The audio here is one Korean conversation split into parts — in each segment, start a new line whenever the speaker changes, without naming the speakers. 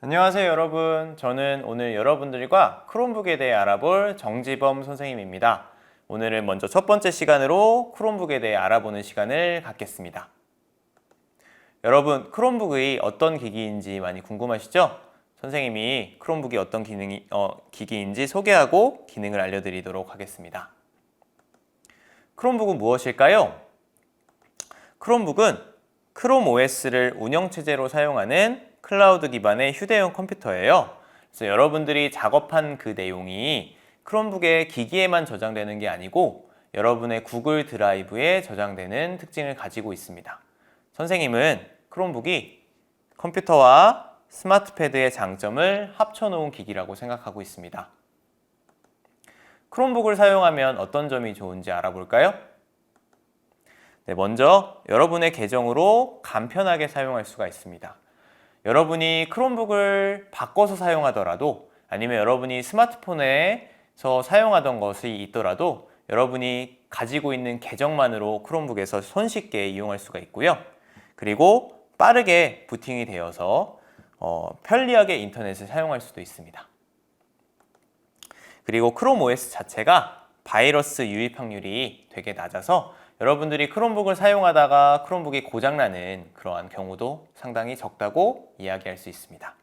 안녕하세요 여러분. 저는 오늘 여러분들과 크롬북에 대해 알아볼 정지범 선생님입니다. 오늘은 먼저 첫 번째 시간으로 크롬북에 대해 알아보는 시간을 갖겠습니다. 여러분, 크롬북이 어떤 기기인지 많이 궁금하시죠? 선생님이 크롬북이 어떤 기기인지 소개하고 기능을 알려드리도록 하겠습니다. 크롬북은 무엇일까요? 크롬북은 크롬 OS를 운영체제로 사용하는 클라우드 기반의 휴대용 컴퓨터예요. 그래서 여러분들이 작업한 그 내용이 크롬북의 기기에만 저장되는 게 아니고 여러분의 구글 드라이브에 저장되는 특징을 가지고 있습니다. 선생님은 크롬북이 컴퓨터와 스마트패드의 장점을 합쳐놓은 기기라고 생각하고 있습니다. 크롬북을 사용하면 어떤 점이 좋은지 알아볼까요? 네, 먼저 여러분의 계정으로 간편하게 사용할 수가 있습니다. 여러분이 크롬북을 바꿔서 사용하더라도 아니면 여러분이 스마트폰에서 사용하던 것이 있더라도 여러분이 가지고 있는 계정만으로 크롬북에서 손쉽게 이용할 수가 있고요. 그리고 빠르게 부팅이 되어서 편리하게 인터넷을 사용할 수도 있습니다. 그리고 크롬 OS 자체가 바이러스 유입 확률이 되게 낮아서 여러분들이 크롬북을 사용하다가 크롬북이 고장나는 그러한 경우도 상당히 적다고 이야기할 수 있습니다.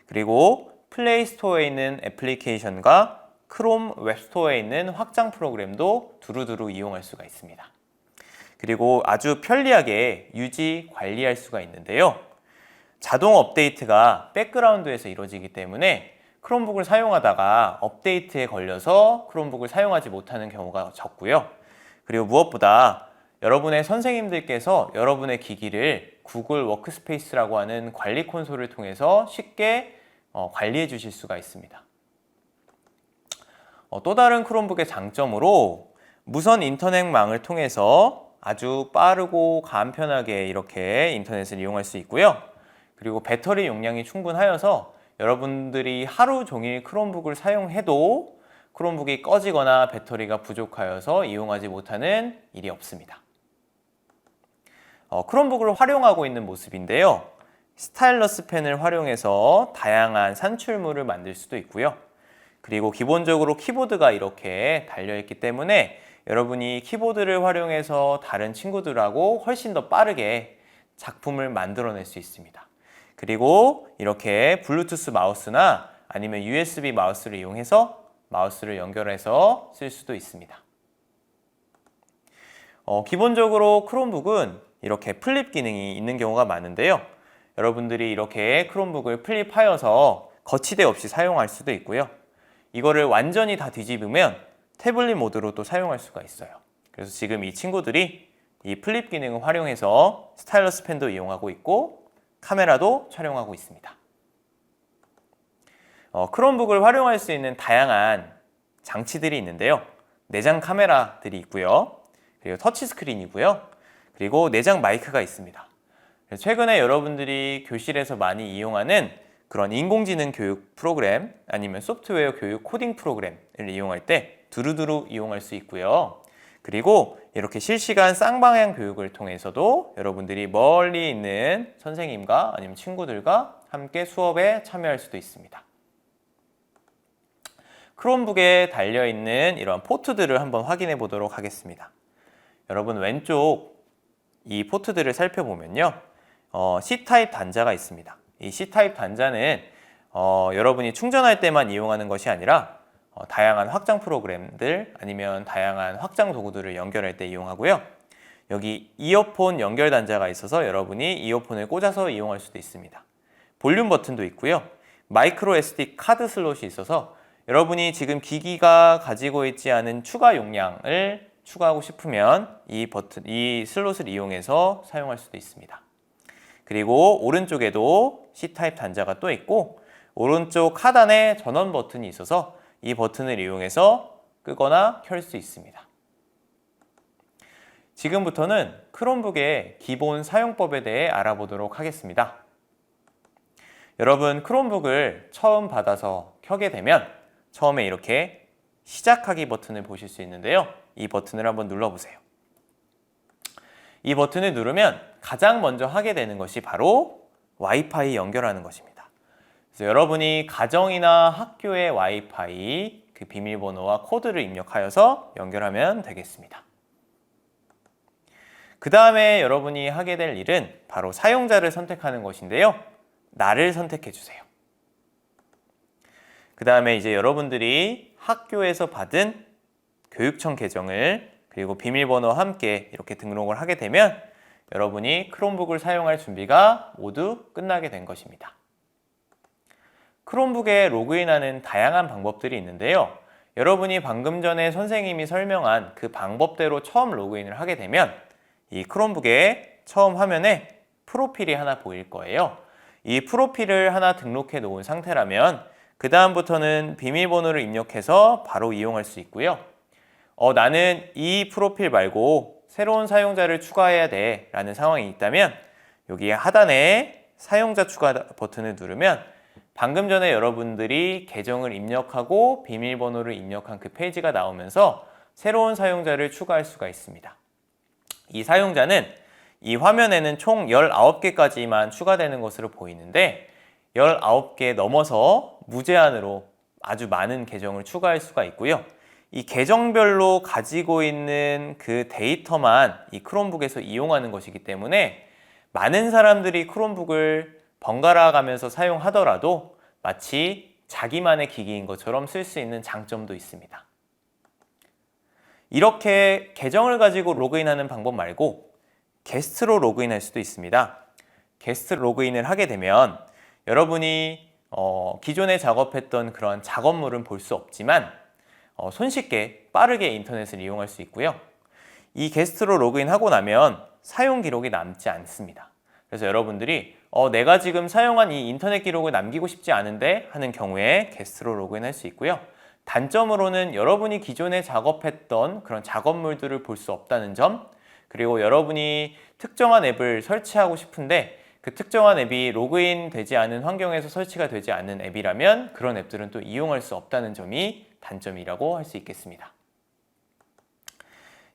그리고 플레이 스토어에 있는 애플리케이션과 크롬 웹스토어에 있는 확장 프로그램도 두루두루 이용할 수가 있습니다. 그리고 아주 편리하게 유지, 관리할 수가 있는데요. 자동 업데이트가 백그라운드에서 이루어지기 때문에 크롬북을 사용하다가 업데이트에 걸려서 크롬북을 사용하지 못하는 경우가 적고요. 그리고 무엇보다 여러분의 선생님들께서 여러분의 기기를 구글 워크스페이스라고 하는 관리 콘솔을 통해서 쉽게 관리해 주실 수가 있습니다. 또 다른 크롬북의 장점으로 무선 인터넷망을 통해서 아주 빠르고 간편하게 이렇게 인터넷을 이용할 수 있고요. 그리고 배터리 용량이 충분하여서 여러분들이 하루 종일 크롬북을 사용해도 크롬북이 꺼지거나 배터리가 부족하여서 이용하지 못하는 일이 없습니다. 크롬북을 활용하고 있는 모습인데요. 스타일러스 펜을 활용해서 다양한 산출물을 만들 수도 있고요. 그리고 기본적으로 키보드가 이렇게 달려있기 때문에 여러분이 키보드를 활용해서 다른 친구들하고 훨씬 더 빠르게 작품을 만들어낼 수 있습니다. 그리고 이렇게 블루투스 마우스나 아니면 USB 마우스를 이용해서 마우스를 연결해서 쓸 수도 있습니다. 기본적으로 크롬북은 이렇게 플립 기능이 있는 경우가 많은데요. 여러분들이 이렇게 크롬북을 플립하여서 거치대 없이 사용할 수도 있고요. 이거를 완전히 다 뒤집으면 태블릿 모드로 또 사용할 수가 있어요. 그래서 지금 이 친구들이 이 플립 기능을 활용해서 스타일러스 펜도 이용하고 있고 카메라도 촬영하고 있습니다. 크롬북을 활용할 수 있는 다양한 장치들이 있는데요. 내장 카메라들이 있고요. 그리고 터치스크린이고요. 그리고 내장 마이크가 있습니다. 최근에 여러분들이 교실에서 많이 이용하는 그런 인공지능 교육 프로그램 아니면 소프트웨어 교육 코딩 프로그램을 이용할 때 두루두루 이용할 수 있고요. 그리고 이렇게 실시간 쌍방향 교육을 통해서도 여러분들이 멀리 있는 선생님과 아니면 친구들과 함께 수업에 참여할 수도 있습니다. 크롬북에 달려있는 이런 포트들을 한번 확인해 보도록 하겠습니다. 여러분 왼쪽 이 포트들을 살펴보면요. C타입 단자가 있습니다. 이 C타입 단자는 여러분이 충전할 때만 이용하는 것이 아니라 다양한 확장 프로그램들 아니면 다양한 확장 도구들을 연결할 때 이용하고요. 여기 이어폰 연결 단자가 있어서 여러분이 이어폰을 꽂아서 이용할 수도 있습니다. 볼륨 버튼도 있고요. 마이크로 SD 카드 슬롯이 있어서 여러분이 지금 기기가 가지고 있지 않은 추가 용량을 추가하고 싶으면 이 슬롯을 이용해서 사용할 수도 있습니다. 그리고 오른쪽에도 C타입 단자가 또 있고 오른쪽 하단에 전원 버튼이 있어서 이 버튼을 이용해서 끄거나 켤 수 있습니다. 지금부터는 크롬북의 기본 사용법에 대해 알아보도록 하겠습니다. 여러분 크롬북을 처음 받아서 켜게 되면 처음에 이렇게 시작하기 버튼을 보실 수 있는데요. 이 버튼을 한번 눌러보세요. 이 버튼을 누르면 가장 먼저 하게 되는 것이 바로 와이파이 연결하는 것입니다. 그래서 여러분이 가정이나 학교의 와이파이 그 비밀번호와 코드를 입력하여서 연결하면 되겠습니다. 그 다음에 여러분이 하게 될 일은 바로 사용자를 선택하는 것인데요. 나를 선택해 주세요. 그 다음에 이제 여러분들이 학교에서 받은 교육청 계정을 그리고 비밀번호와 함께 이렇게 등록을 하게 되면 여러분이 크롬북을 사용할 준비가 모두 끝나게 된 것입니다. 크롬북에 로그인하는 다양한 방법들이 있는데요. 여러분이 방금 전에 선생님이 설명한 그 방법대로 처음 로그인을 하게 되면 이 크롬북의 처음 화면에 프로필이 하나 보일 거예요. 이 프로필을 하나 등록해 놓은 상태라면 그 다음부터는 비밀번호를 입력해서 바로 이용할 수 있고요. 나는 이 프로필 말고 새로운 사용자를 추가해야 돼 라는 상황이 있다면 여기 하단에 사용자 추가 버튼을 누르면 방금 전에 여러분들이 계정을 입력하고 비밀번호를 입력한 그 페이지가 나오면서 새로운 사용자를 추가할 수가 있습니다. 이 사용자는 이 화면에는 총 19개까지만 추가되는 것으로 보이는데 19개 넘어서 무제한으로 아주 많은 계정을 추가할 수가 있고요. 이 계정별로 가지고 있는 그 데이터만 이 크롬북에서 이용하는 것이기 때문에 많은 사람들이 크롬북을 번갈아 가면서 사용하더라도 마치 자기만의 기기인 것처럼 쓸 수 있는 장점도 있습니다. 이렇게 계정을 가지고 로그인하는 방법 말고 게스트로 로그인할 수도 있습니다. 게스트 로그인을 하게 되면 여러분이 기존에 작업했던 그런 작업물은 볼 수 없지만 손쉽게 빠르게 인터넷을 이용할 수 있고요. 이 게스트로 로그인하고 나면 사용 기록이 남지 않습니다. 그래서 여러분들이 내가 지금 사용한 이 인터넷 기록을 남기고 싶지 않은데 하는 경우에 게스트로 로그인할 수 있고요. 단점으로는 여러분이 기존에 작업했던 그런 작업물들을 볼 수 없다는 점, 그리고 여러분이 특정한 앱을 설치하고 싶은데 그 특정한 앱이 로그인 되지 않은 환경에서 설치가 되지 않는 앱이라면 그런 앱들은 또 이용할 수 없다는 점이 단점이라고 할 수 있겠습니다.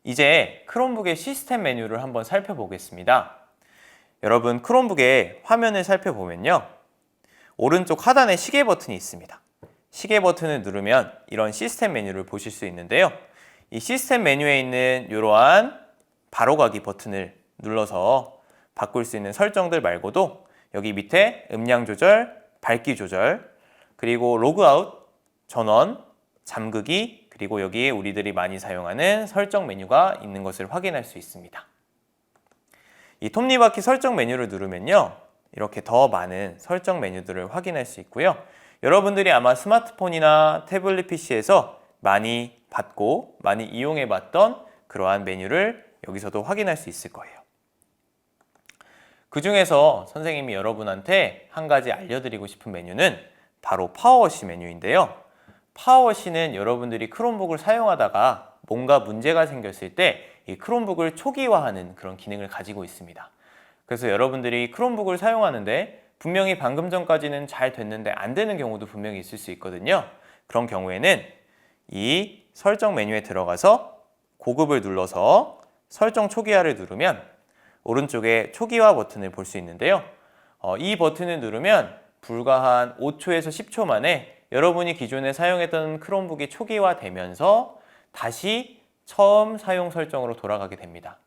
이제 크롬북의 시스템 메뉴를 한번 살펴보겠습니다. 여러분 크롬북의 화면을 살펴보면요. 오른쪽 하단에 시계 버튼이 있습니다. 시계 버튼을 누르면 이런 시스템 메뉴를 보실 수 있는데요. 이 시스템 메뉴에 있는 이러한 바로가기 버튼을 눌러서 바꿀 수 있는 설정들 말고도 여기 밑에 음량 조절, 밝기 조절, 그리고 로그아웃, 전원, 잠그기, 그리고 여기에 우리들이 많이 사용하는 설정 메뉴가 있는 것을 확인할 수 있습니다. 이 톱니바퀴 설정 메뉴를 누르면요. 이렇게 더 많은 설정 메뉴들을 확인할 수 있고요. 여러분들이 아마 스마트폰이나 태블릿 PC에서 많이 봤고 많이 이용해 봤던 그러한 메뉴를 여기서도 확인할 수 있을 거예요. 그 중에서 선생님이 여러분한테 한 가지 알려드리고 싶은 메뉴는 바로 파워워시 메뉴인데요. 파워워시는 여러분들이 크롬북을 사용하다가 뭔가 문제가 생겼을 때 이 크롬북을 초기화하는 그런 기능을 가지고 있습니다. 그래서 여러분들이 크롬북을 사용하는데 분명히 방금 전까지는 잘 됐는데 안 되는 경우도 분명히 있을 수 있거든요. 그런 경우에는 이 설정 메뉴에 들어가서 고급을 눌러서 설정 초기화를 누르면 오른쪽에 초기화 버튼을 볼 수 있는데요. 이 버튼을 누르면 불과 한 5초에서 10초 만에 여러분이 기존에 사용했던 크롬북이 초기화되면서 다시 처음 사용 설정으로 돌아가게 됩니다.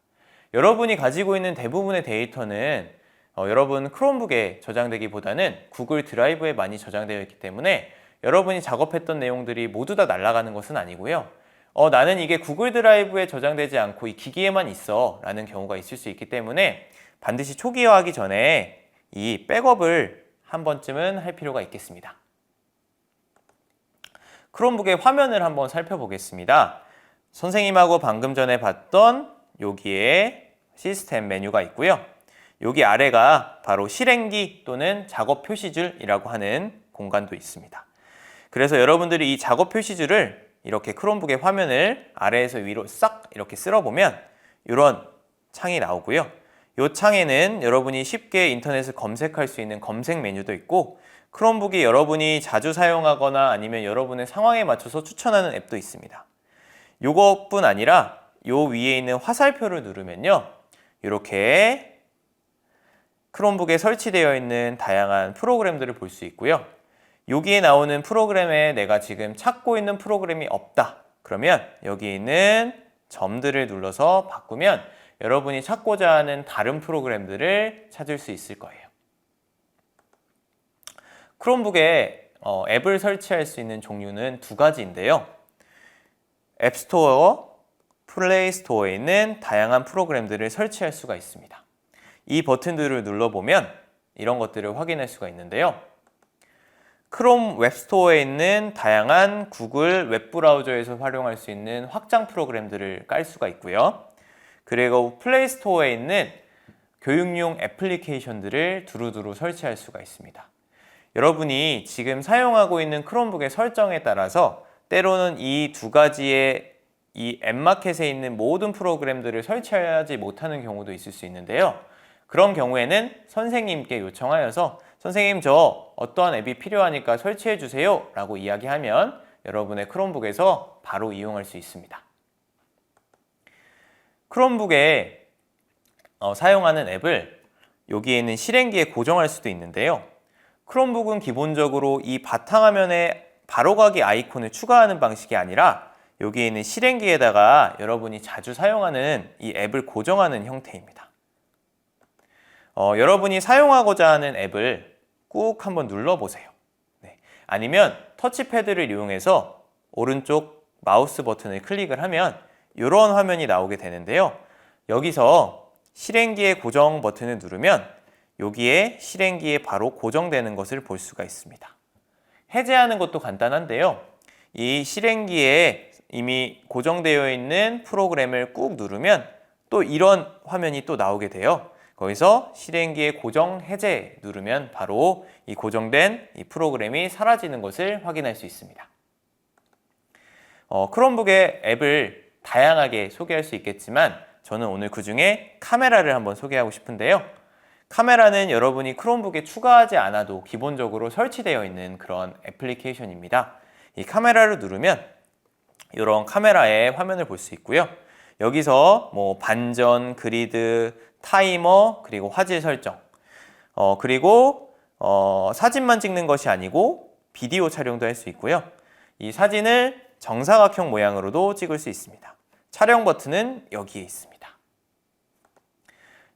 여러분이 가지고 있는 대부분의 데이터는 여러분 크롬북에 저장되기보다는 구글 드라이브에 많이 저장되어 있기 때문에 여러분이 작업했던 내용들이 모두 다 날아가는 것은 아니고요. 나는 이게 구글 드라이브에 저장되지 않고 이 기기에만 있어 라는 경우가 있을 수 있기 때문에 반드시 초기화하기 전에 이 백업을 한 번쯤은 할 필요가 있겠습니다. 크롬북의 화면을 한번 살펴보겠습니다. 선생님하고 방금 전에 봤던 여기에 시스템 메뉴가 있고요. 여기 아래가 바로 실행기 또는 작업 표시줄이라고 하는 공간도 있습니다. 그래서 여러분들이 이 작업 표시줄을 이렇게 크롬북의 화면을 아래에서 위로 싹 이렇게 쓸어보면 이런 창이 나오고요. 이 창에는 여러분이 쉽게 인터넷을 검색할 수 있는 검색 메뉴도 있고 크롬북이 여러분이 자주 사용하거나 아니면 여러분의 상황에 맞춰서 추천하는 앱도 있습니다. 이것뿐 아니라 요 위에 있는 화살표를 누르면요. 이렇게 크롬북에 설치되어 있는 다양한 프로그램들을 볼 수 있고요. 여기에 나오는 프로그램에 내가 지금 찾고 있는 프로그램이 없다. 그러면 여기 있는 점들을 눌러서 바꾸면 여러분이 찾고자 하는 다른 프로그램들을 찾을 수 있을 거예요. 크롬북에 앱을 설치할 수 있는 종류는 두 가지인데요. 앱스토어, 플레이스토어에 있는 다양한 프로그램들을 설치할 수가 있습니다. 이 버튼들을 눌러보면 이런 것들을 확인할 수가 있는데요. 크롬 웹스토어에 있는 다양한 구글 웹브라우저에서 활용할 수 있는 확장 프로그램들을 깔 수가 있고요. 그리고 플레이스토어에 있는 교육용 애플리케이션들을 두루두루 설치할 수가 있습니다. 여러분이 지금 사용하고 있는 크롬북의 설정에 따라서 때로는 이 두 가지의 이 앱마켓에 있는 모든 프로그램들을 설치하지 못하는 경우도 있을 수 있는데요. 그런 경우에는 선생님께 요청하여서 선생님 저 어떠한 앱이 필요하니까 설치해 주세요 라고 이야기하면 여러분의 크롬북에서 바로 이용할 수 있습니다. 크롬북에 사용하는 앱을 여기에 있는 실행기에 고정할 수도 있는데요. 크롬북은 기본적으로 이 바탕화면에 바로가기 아이콘을 추가하는 방식이 아니라 여기에 있는 실행기에다가 여러분이 자주 사용하는 이 앱을 고정하는 형태입니다. 여러분이 사용하고자 하는 앱을 꾹 한번 눌러보세요. 네. 아니면 터치패드를 이용해서 오른쪽 마우스 버튼을 클릭을 하면 이런 화면이 나오게 되는데요. 여기서 실행기의 고정 버튼을 누르면 여기에 실행기에 바로 고정되는 것을 볼 수가 있습니다. 해제하는 것도 간단한데요. 이 실행기에 이미 고정되어 있는 프로그램을 꾹 누르면 또 이런 화면이 또 나오게 돼요. 거기서 실행기의 고정 해제 누르면 바로 이 고정된 이 프로그램이 사라지는 것을 확인할 수 있습니다. 크롬북의 앱을 다양하게 소개할 수 있겠지만 저는 오늘 그 중에 카메라를 한번 소개하고 싶은데요. 카메라는 여러분이 크롬북에 추가하지 않아도 기본적으로 설치되어 있는 그런 애플리케이션입니다. 이 카메라를 누르면 이런 카메라의 화면을 볼 수 있고요. 여기서 뭐 반전, 그리드, 타이머, 그리고 화질 설정, 그리고 사진만 찍는 것이 아니고 비디오 촬영도 할 수 있고요. 이 사진을 정사각형 모양으로도 찍을 수 있습니다. 촬영 버튼은 여기에 있습니다.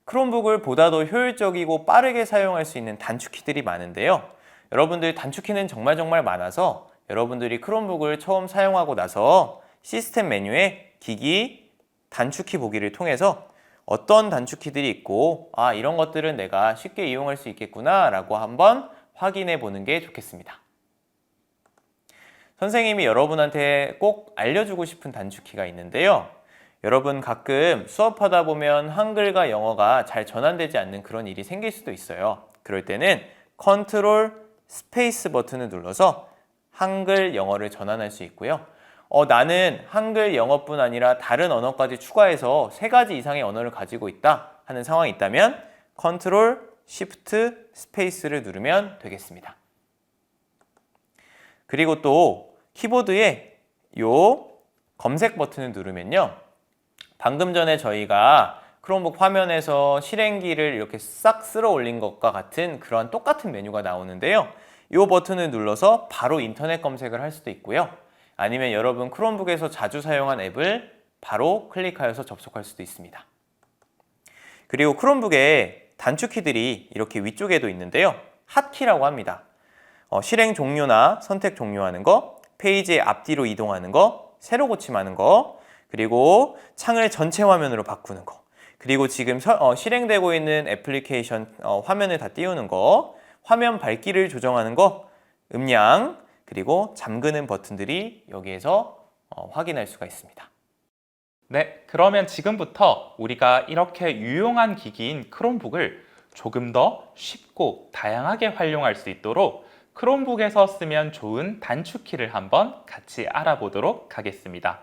크롬북을 보다 더 효율적이고 빠르게 사용할 수 있는 단축키들이 많은데요. 여러분들 단축키는 정말 많아서 여러분들이 크롬북을 처음 사용하고 나서 시스템 메뉴에 기기 단축키 보기를 통해서 어떤 단축키들이 있고 이런 것들은 내가 쉽게 이용할 수 있겠구나 라고 한번 확인해 보는 게 좋겠습니다. 선생님이 여러분한테 꼭 알려주고 싶은 단축키가 있는데요. 여러분 가끔 수업하다 보면 한글과 영어가 잘 전환되지 않는 그런 일이 생길 수도 있어요. 그럴 때는 컨트롤 스페이스 버튼을 눌러서 한글, 영어를 전환할 수 있고요. 나는 한글, 영어뿐 아니라 다른 언어까지 추가해서 3가지 이상의 언어를 가지고 있다 하는 상황이 있다면 컨트롤 쉬프트 스페이스를 누르면 되겠습니다. 그리고 또 키보드에 요 검색 버튼을 누르면요. 방금 전에 저희가 크롬북 화면에서 실행기를 이렇게 싹 쓸어 올린 것과 같은 그런 똑같은 메뉴가 나오는데요. 이 버튼을 눌러서 바로 인터넷 검색을 할 수도 있고요. 아니면 여러분 크롬북에서 자주 사용한 앱을 바로 클릭하여서 접속할 수도 있습니다. 그리고 크롬북에 단축키들이 이렇게 위쪽에도 있는데요. 핫키라고 합니다. 실행 종료나 선택 종료하는 거, 페이지의 앞뒤로 이동하는 거, 세로 고침하는 거, 그리고 창을 전체 화면으로 바꾸는 거, 그리고 지금 실행되고 있는 애플리케이션 화면을 다 띄우는 거, 화면 밝기를 조정하는 거, 음량, 그리고 잠그는 버튼들이 여기에서 확인할 수가 있습니다.
네, 그러면 지금부터 우리가 이렇게 유용한 기기인 크롬북을 조금 더 쉽고 다양하게 활용할 수 있도록 크롬북에서 쓰면 좋은 단축키를 한번 같이 알아보도록 하겠습니다.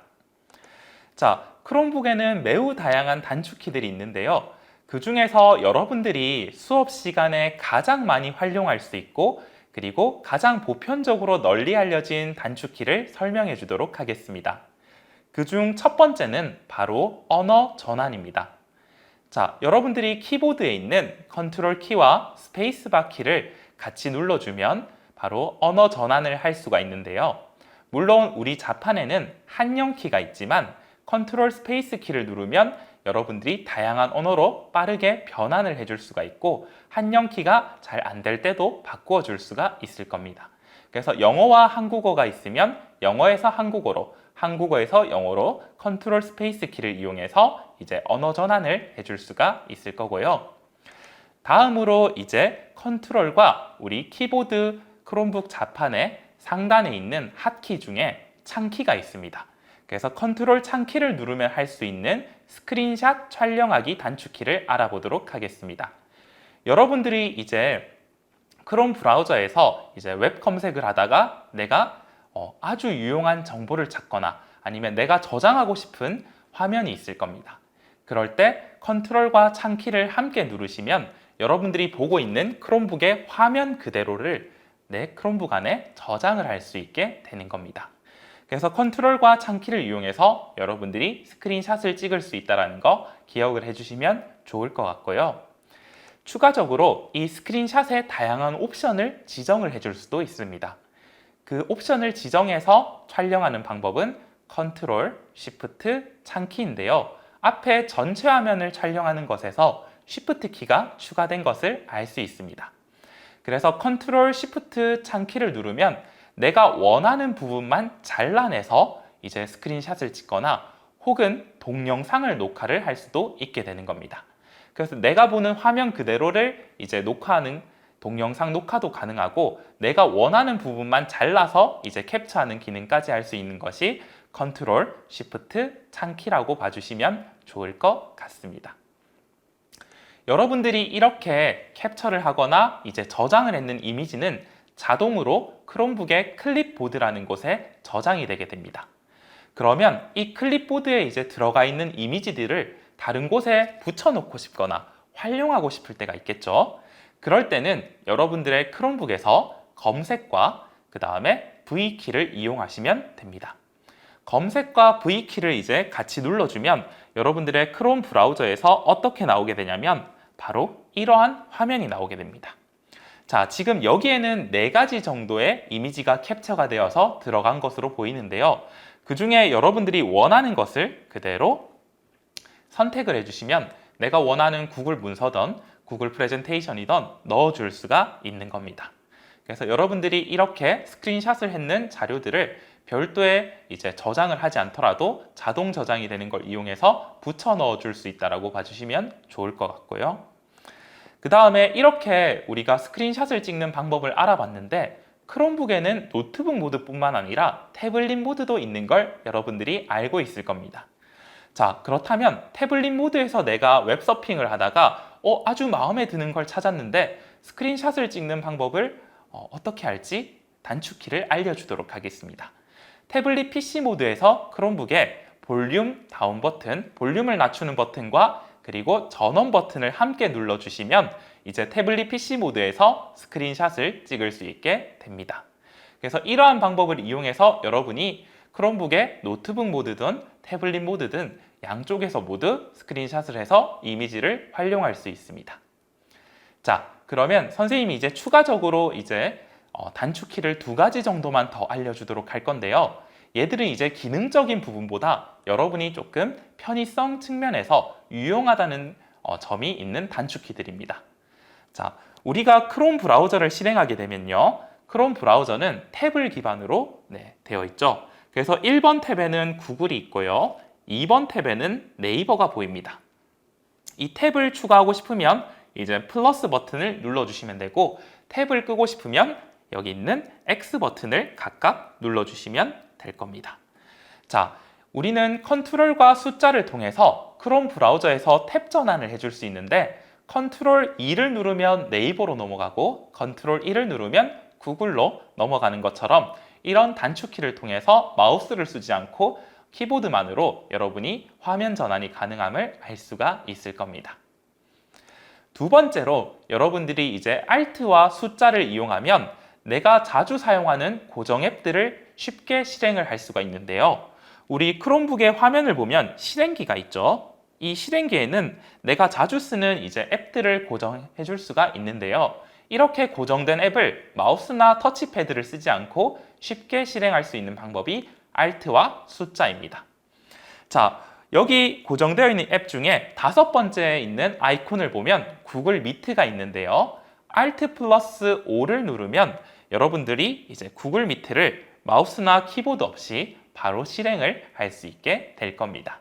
자, 크롬북에는 매우 다양한 단축키들이 있는데요. 그 중에서 여러분들이 수업 시간에 가장 많이 활용할 수 있고 그리고 가장 보편적으로 널리 알려진 단축키를 설명해 주도록 하겠습니다. 그중 첫 번째는 바로 언어 전환입니다. 자, 여러분들이 키보드에 있는 컨트롤 키와 스페이스바 키를 같이 눌러주면 바로 언어 전환을 할 수가 있는데요. 물론 우리 자판에는 한영 키가 있지만 컨트롤 스페이스 키를 누르면 여러분들이 다양한 언어로 빠르게 변환을 해줄 수가 있고 한영 키가 잘 안 될 때도 바꾸어 줄 수가 있을 겁니다. 그래서 영어와 한국어가 있으면 영어에서 한국어로, 한국어에서 영어로 컨트롤 스페이스 키를 이용해서 이제 언어 전환을 해줄 수가 있을 거고요. 다음으로 이제 컨트롤과 우리 키보드 크롬북 자판의 상단에 있는 핫키 중에 창키가 있습니다. 그래서 컨트롤 창키를 누르면 할 수 있는 스크린샷 촬영하기 단축키를 알아보도록 하겠습니다. 여러분들이 이제 크롬 브라우저에서 이제 웹 검색을 하다가 내가 아주 유용한 정보를 찾거나 아니면 내가 저장하고 싶은 화면이 있을 겁니다. 그럴 때 컨트롤과 창키를 함께 누르시면 여러분들이 보고 있는 크롬북의 화면 그대로를 내 크롬북 안에 저장을 할 수 있게 되는 겁니다. 그래서 컨트롤과 창키를 이용해서 여러분들이 스크린샷을 찍을 수 있다는 거 기억을 해주시면 좋을 것 같고요. 추가적으로 이 스크린샷에 다양한 옵션을 지정을 해줄 수도 있습니다. 그 옵션을 지정해서 촬영하는 방법은 컨트롤, 쉬프트, 창키인데요. 앞에 전체 화면을 촬영하는 것에서 쉬프트 키가 추가된 것을 알 수 있습니다. 그래서 컨트롤, 쉬프트, 창키를 누르면 내가 원하는 부분만 잘라내서 이제 스크린샷을 찍거나 혹은 동영상을 녹화를 할 수도 있게 되는 겁니다. 그래서 내가 보는 화면 그대로를 이제 녹화하는 동영상 녹화도 가능하고 내가 원하는 부분만 잘라서 이제 캡처하는 기능까지 할 수 있는 것이 컨트롤, 쉬프트, 창키라고 봐주시면 좋을 것 같습니다. 여러분들이 이렇게 캡처를 하거나 이제 저장을 했는 이미지는 자동으로 크롬북의 클립보드라는 곳에 저장이 되게 됩니다. 그러면 이 클립보드에 이제 들어가 있는 이미지들을 다른 곳에 붙여놓고 싶거나 활용하고 싶을 때가 있겠죠. 그럴 때는 여러분들의 크롬북에서 검색과 그 다음에 V키를 이용하시면 됩니다. 검색과 V키를 이제 같이 눌러주면 여러분들의 크롬 브라우저에서 어떻게 나오게 되냐면 바로 이러한 화면이 나오게 됩니다. 자, 지금 여기에는 4가지 정도의 이미지가 캡처가 되어서 들어간 것으로 보이는데요. 그 중에 여러분들이 원하는 것을 그대로 선택을 해주시면 내가 원하는 구글 문서든 구글 프레젠테이션이든 넣어줄 수가 있는 겁니다. 그래서 여러분들이 이렇게 스크린샷을 했는 자료들을 별도의 이제 저장을 하지 않더라도 자동 저장이 되는 걸 이용해서 붙여 넣어줄 수 있다고 봐주시면 좋을 것 같고요. 그 다음에 이렇게 우리가 스크린샷을 찍는 방법을 알아봤는데 크롬북에는 노트북 모드뿐만 아니라 태블릿 모드도 있는 걸 여러분들이 알고 있을 겁니다. 자, 그렇다면 태블릿 모드에서 내가 웹서핑을 하다가 아주 마음에 드는 걸 찾았는데 스크린샷을 찍는 방법을 어떻게 할지 단축키를 알려주도록 하겠습니다. 태블릿 PC 모드에서 크롬북에 볼륨 다운 버튼, 볼륨을 낮추는 버튼과 그리고 전원 버튼을 함께 눌러주시면 이제 태블릿 PC 모드에서 스크린샷을 찍을 수 있게 됩니다. 그래서 이러한 방법을 이용해서 여러분이 크롬북의 노트북 모드든 태블릿 모드든 양쪽에서 모두 스크린샷을 해서 이미지를 활용할 수 있습니다. 자, 그러면 선생님이 이제 추가적으로 이제 단축키를 2가지 정도만 더 알려주도록 할 건데요. 얘들은 이제 기능적인 부분보다 여러분이 조금 편의성 측면에서 유용하다는 점이 있는 단축키들입니다. 자, 우리가 크롬 브라우저를 실행하게 되면요. 크롬 브라우저는 탭을 기반으로 되어 있죠. 그래서 1번 탭에는 구글이 있고요. 2번 탭에는 네이버가 보입니다. 이 탭을 추가하고 싶으면 이제 플러스 버튼을 눌러주시면 되고 탭을 끄고 싶으면 여기 있는 X 버튼을 각각 눌러주시면 될 겁니다. 자, 우리는 컨트롤과 숫자를 통해서 크롬 브라우저에서 탭 전환을 해줄 수 있는데 컨트롤 2를 누르면 네이버로 넘어가고 컨트롤 1을 누르면 구글로 넘어가는 것처럼 이런 단축키를 통해서 마우스를 쓰지 않고 키보드만으로 여러분이 화면 전환이 가능함을 알 수가 있을 겁니다. 2번째로 여러분들이 이제 Alt와 숫자를 이용하면 내가 자주 사용하는 고정 앱들을 쉽게 실행을 할 수가 있는데요. 우리 크롬북의 화면을 보면 실행기가 있죠. 이 실행기에는 내가 자주 쓰는 이제 앱들을 고정해 줄 수가 있는데요. 이렇게 고정된 앱을 마우스나 터치패드를 쓰지 않고 쉽게 실행할 수 있는 방법이 Alt와 숫자입니다. 자, 여기 고정되어 있는 앱 중에 5번째에 있는 아이콘을 보면 구글 미트가 있는데요. Alt 플러스 O를 누르면 여러분들이 이제 구글 미트를 마우스나 키보드 없이 바로 실행을 할 수 있게 될 겁니다.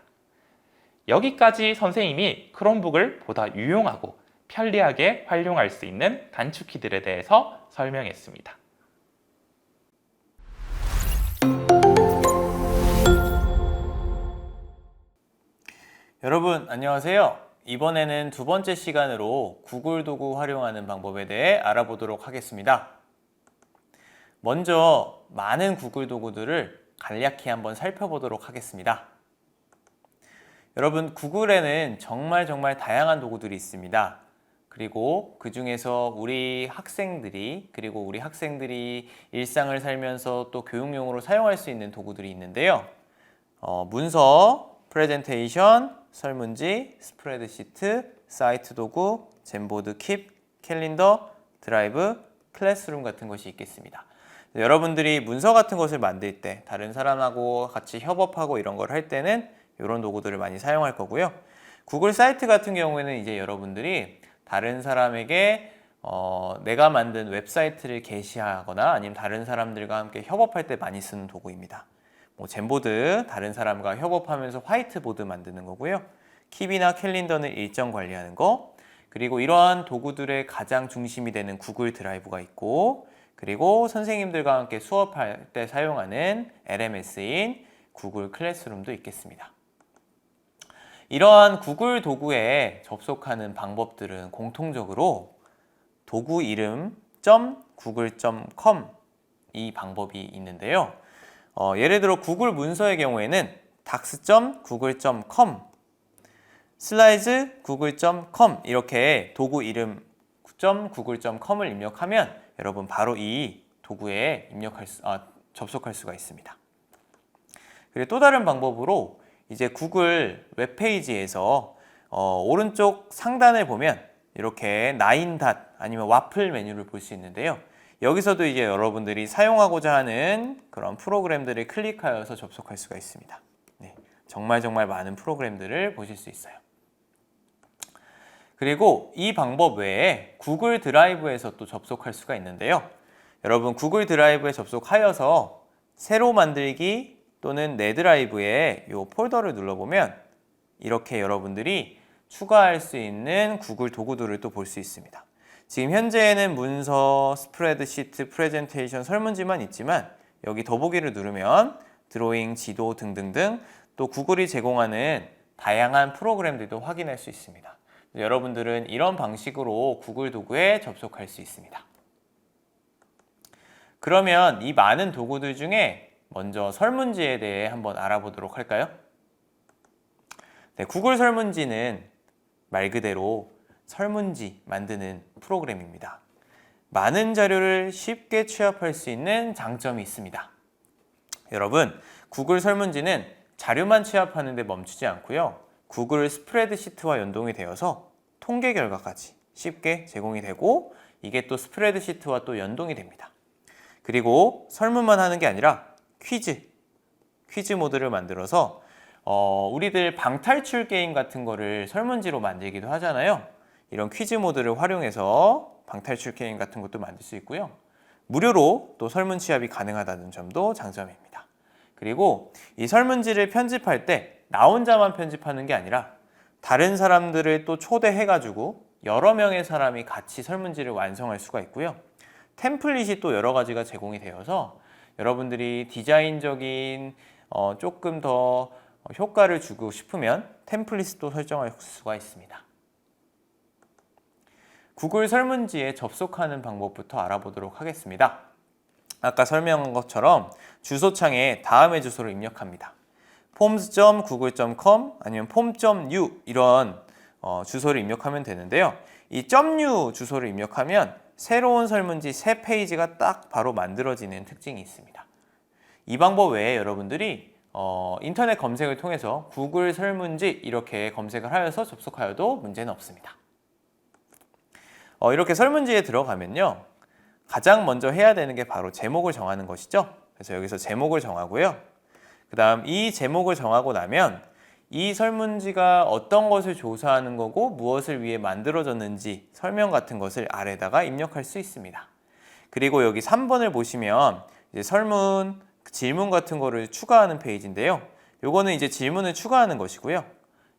여기까지 선생님이 크롬북을 보다 유용하고 편리하게 활용할 수 있는 단축키들에 대해서 설명했습니다.
여러분 안녕하세요. 이번에는 두 번째 시간으로 구글 도구 활용하는 방법에 대해 알아보도록 하겠습니다. 먼저 많은 구글 도구들을 간략히 한번 살펴보도록 하겠습니다. 여러분, 구글에는 정말 다양한 도구들이 있습니다. 그리고 그 중에서 우리 학생들이 일상을 살면서 또 교육용으로 사용할 수 있는 도구들이 있는데요. 문서, 프레젠테이션, 설문지, 스프레드시트, 사이트 도구, 젠보드, 킵, 캘린더, 드라이브, 클래스룸 같은 것이 있겠습니다. 여러분들이 문서 같은 것을 만들 때, 다른 사람하고 같이 협업하고 이런 걸 할 때는 이런 도구들을 많이 사용할 거고요. 구글 사이트 같은 경우에는 이제 여러분들이 다른 사람에게 내가 만든 웹사이트를 게시하거나 아니면 다른 사람들과 함께 협업할 때 많이 쓰는 도구입니다. 젠보드, 다른 사람과 협업하면서 화이트보드 만드는 거고요. 킵이나 캘린더는 일정 관리하는 거, 그리고 이러한 도구들의 가장 중심이 되는 구글 드라이브가 있고, 그리고 선생님들과 함께 수업할 때 사용하는 LMS인 구글 클래스룸도 있겠습니다. 이러한 구글 도구에 접속하는 방법들은 공통적으로 도구 이름 .google.com 이 방법이 있는데요. 예를 들어 구글 문서의 경우에는 docs.google.com, slides google.com 이렇게 도구 이름 .google.com을 입력하면 여러분 바로 이 도구에 접속할 수가 있습니다. 그리고 또 다른 방법으로 이제 구글 웹페이지에서 오른쪽 상단을 보면 이렇게 9닷 아니면 와플 메뉴를 볼 수 있는데요. 여기서도 이제 여러분들이 사용하고자 하는 그런 프로그램들을 클릭하여서 접속할 수가 있습니다. 네, 정말 많은 프로그램들을 보실 수 있어요. 그리고 이 방법 외에 구글 드라이브에서 또 접속할 수가 있는데요. 여러분 구글 드라이브에 접속하여서 새로 만들기 또는 내 드라이브에 이 폴더를 눌러보면 이렇게 여러분들이 추가할 수 있는 구글 도구들을 또 볼 수 있습니다. 지금 현재는 문서, 스프레드시트, 프레젠테이션, 설문지만 있지만 여기 더보기를 누르면 드로잉, 지도 등등등 또 구글이 제공하는 다양한 프로그램들도 확인할 수 있습니다. 여러분들은 이런 방식으로 구글 도구에 접속할 수 있습니다. 그러면 이 많은 도구들 중에 먼저 설문지에 대해 한번 알아보도록 할까요? 네, 구글 설문지는 말 그대로 설문지 만드는 프로그램입니다. 많은 자료를 쉽게 취합할 수 있는 장점이 있습니다. 여러분, 구글 설문지는 자료만 취합하는 데 멈추지 않고요. 구글 스프레드시트와 연동이 되어서 통계 결과까지 쉽게 제공이 되고 이게 또 스프레드시트와 또 연동이 됩니다. 그리고 설문만 하는 게 아니라 퀴즈 모드를 만들어서 우리들 방탈출 게임 같은 거를 설문지로 만들기도 하잖아요. 이런 퀴즈 모드를 활용해서 방탈출 게임 같은 것도 만들 수 있고요. 무료로 또 설문 취합이 가능하다는 점도 장점입니다. 그리고 이 설문지를 편집할 때 나 혼자만 편집하는 게 아니라 다른 사람들을 또 초대해가지고 여러 명의 사람이 같이 설문지를 완성할 수가 있고요. 템플릿이 또 여러 가지가 제공이 되어서 여러분들이 디자인적인 조금 더 효과를 주고 싶으면 템플릿도 설정할 수가 있습니다. 구글 설문지에 접속하는 방법부터 알아보도록 하겠습니다. 아까 설명한 것처럼 주소창에 다음의 주소를 입력합니다. forms.google.com 아니면 form.u 이런 주소를 입력하면 되는데요. 이 .u 주소를 입력하면 새로운 설문지 새 페이지가 딱 바로 만들어지는 특징이 있습니다. 이 방법 외에 여러분들이 인터넷 검색을 통해서 구글 설문지 이렇게 검색을 하여서 접속하여도 문제는 없습니다. 이렇게 설문지에 들어가면요. 가장 먼저 해야 되는 게 바로 제목을 정하는 것이죠. 그래서 여기서 제목을 정하고요. 그 다음 이 제목을 정하고 나면 이 설문지가 어떤 것을 조사하는 거고 무엇을 위해 만들어졌는지 설명 같은 것을 아래다가 입력할 수 있습니다. 그리고 여기 3번을 보시면 이제 설문, 질문 같은 거를 추가하는 페이지인데요. 요거는 이제 질문을 추가하는 것이고요.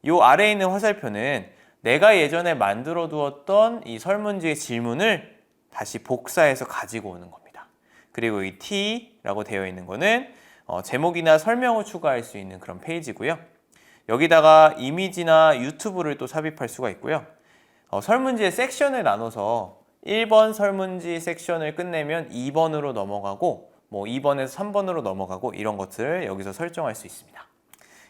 요 아래에 있는 화살표는 내가 예전에 만들어 두었던 이 설문지의 질문을 다시 복사해서 가지고 오는 겁니다. 그리고 이 T라고 되어 있는 거는 제목이나 설명을 추가할 수 있는 그런 페이지고요. 여기다가 이미지나 유튜브를 또 삽입할 수가 있고요. 설문지의 섹션을 나눠서 1번 설문지 섹션을 끝내면 2번으로 넘어가고 뭐 2번에서 3번으로 넘어가고 이런 것들을 여기서 설정할 수 있습니다.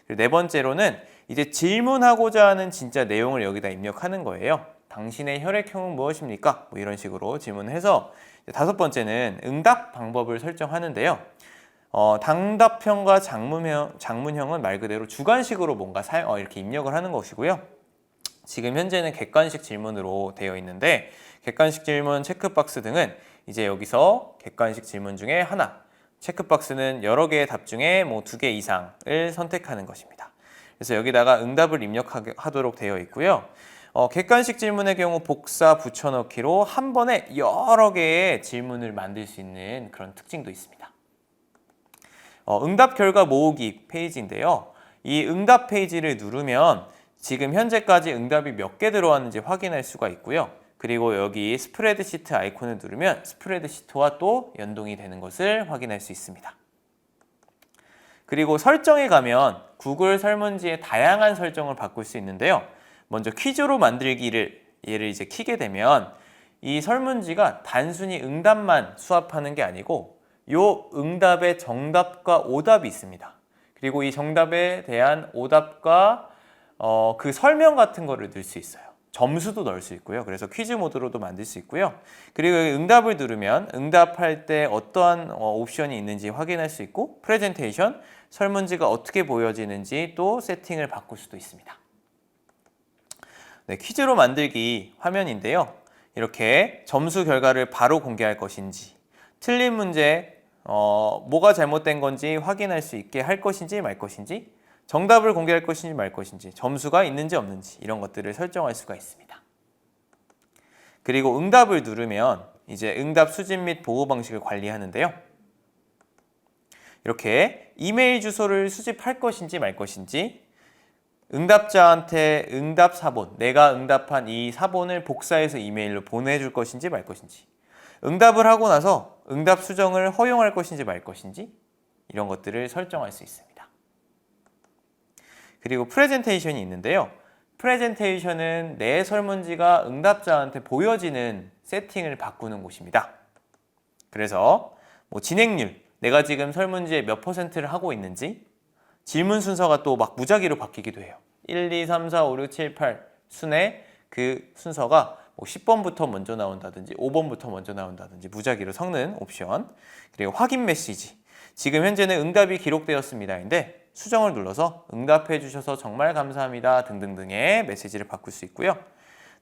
그리고 네 번째로는 이제 질문하고자 하는 진짜 내용을 여기다 입력하는 거예요. 당신의 혈액형은 무엇입니까? 뭐 이런 식으로 질문해서 다섯 번째는 응답 방법을 설정하는데요. 당답형과 장문형은 말 그대로 주관식으로 뭔가 이렇게 입력을 하는 것이고요. 지금 현재는 객관식 질문으로 되어 있는데 객관식 질문, 체크박스 등은 이제 여기서 객관식 질문 중에 하나, 체크박스는 여러 개의 답 중에 뭐 2개 이상을 선택하는 것입니다. 그래서 여기다가 응답을 입력하도록 되어 있고요. 객관식 질문의 경우 복사, 붙여넣기로 한 번에 여러 개의 질문을 만들 수 있는 그런 특징도 있습니다. 응답 결과 모으기 페이지인데요. 이 응답 페이지를 누르면 지금 현재까지 응답이 몇 개 들어왔는지 확인할 수가 있고요. 그리고 여기 스프레드시트 아이콘을 누르면 스프레드시트와 또 연동이 되는 것을 확인할 수 있습니다. 그리고 설정에 가면 구글 설문지에 다양한 설정을 바꿀 수 있는데요. 먼저 퀴즈로 만들기를 얘를 이제 키게 되면 이 설문지가 단순히 응답만 수합하는 게 아니고 요 응답의 정답과 오답이 있습니다. 그리고 이 정답에 대한 오답과 그 설명 같은 거를 넣을 수 있어요. 점수도 넣을 수 있고요. 그래서 퀴즈 모드로도 만들 수 있고요. 그리고 응답을 누르면 응답할 때 어떠한 옵션이 있는지 확인할 수 있고 프레젠테이션, 설문지가 어떻게 보여지는지 또 세팅을 바꿀 수도 있습니다. 네, 퀴즈로 만들기 화면인데요. 이렇게 점수 결과를 바로 공개할 것인지, 틀린 문제, 뭐가 잘못된 건지 확인할 수 있게 할 것인지 말 것인지, 정답을 공개할 것인지 말 것인지, 점수가 있는지 없는지 이런 것들을 설정할 수가 있습니다. 그리고 응답을 누르면 이제 응답 수집 및 보호 방식을 관리하는데요. 이렇게 이메일 주소를 수집할 것인지 말 것인지, 응답자한테 응답 사본, 내가 응답한 이 사본을 복사해서 이메일로 보내줄 것인지 말 것인지, 응답을 하고 나서 응답 수정을 허용할 것인지 말 것인지 이런 것들을 설정할 수 있습니다. 그리고 프레젠테이션이 있는데요. 프레젠테이션은 내 설문지가 응답자한테 보여지는 세팅을 바꾸는 곳입니다. 그래서 뭐 진행률, 내가 지금 설문지에 몇 %를 하고 있는지, 질문 순서가 또 막 무작위로 바뀌기도 해요. 1, 2, 3, 4, 5, 6, 7, 8 순에 그 순서가 뭐 10번부터 먼저 나온다든지 5번부터 먼저 나온다든지 무작위로 섞는 옵션. 그리고 확인 메시지, 지금 현재는 응답이 기록되었습니다인데 수정을 눌러서 응답해 주셔서 정말 감사합니다 등등등의 메시지를 바꿀 수 있고요.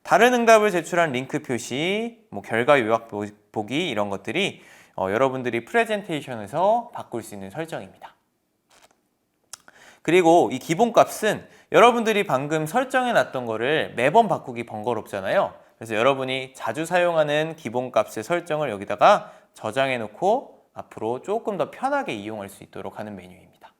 다른 응답을 제출한 링크 표시, 뭐 결과 요약 보기 이런 것들이 여러분들이 프레젠테이션에서 바꿀 수 있는 설정입니다. 그리고 이 기본값은 여러분들이 방금 설정해 놨던 거를 매번 바꾸기 번거롭잖아요. 그래서 여러분이 자주 사용하는 기본값의 설정을 여기다가 저장해 놓고 앞으로 조금 더 편하게 이용할 수 있도록 하는 메뉴입니다.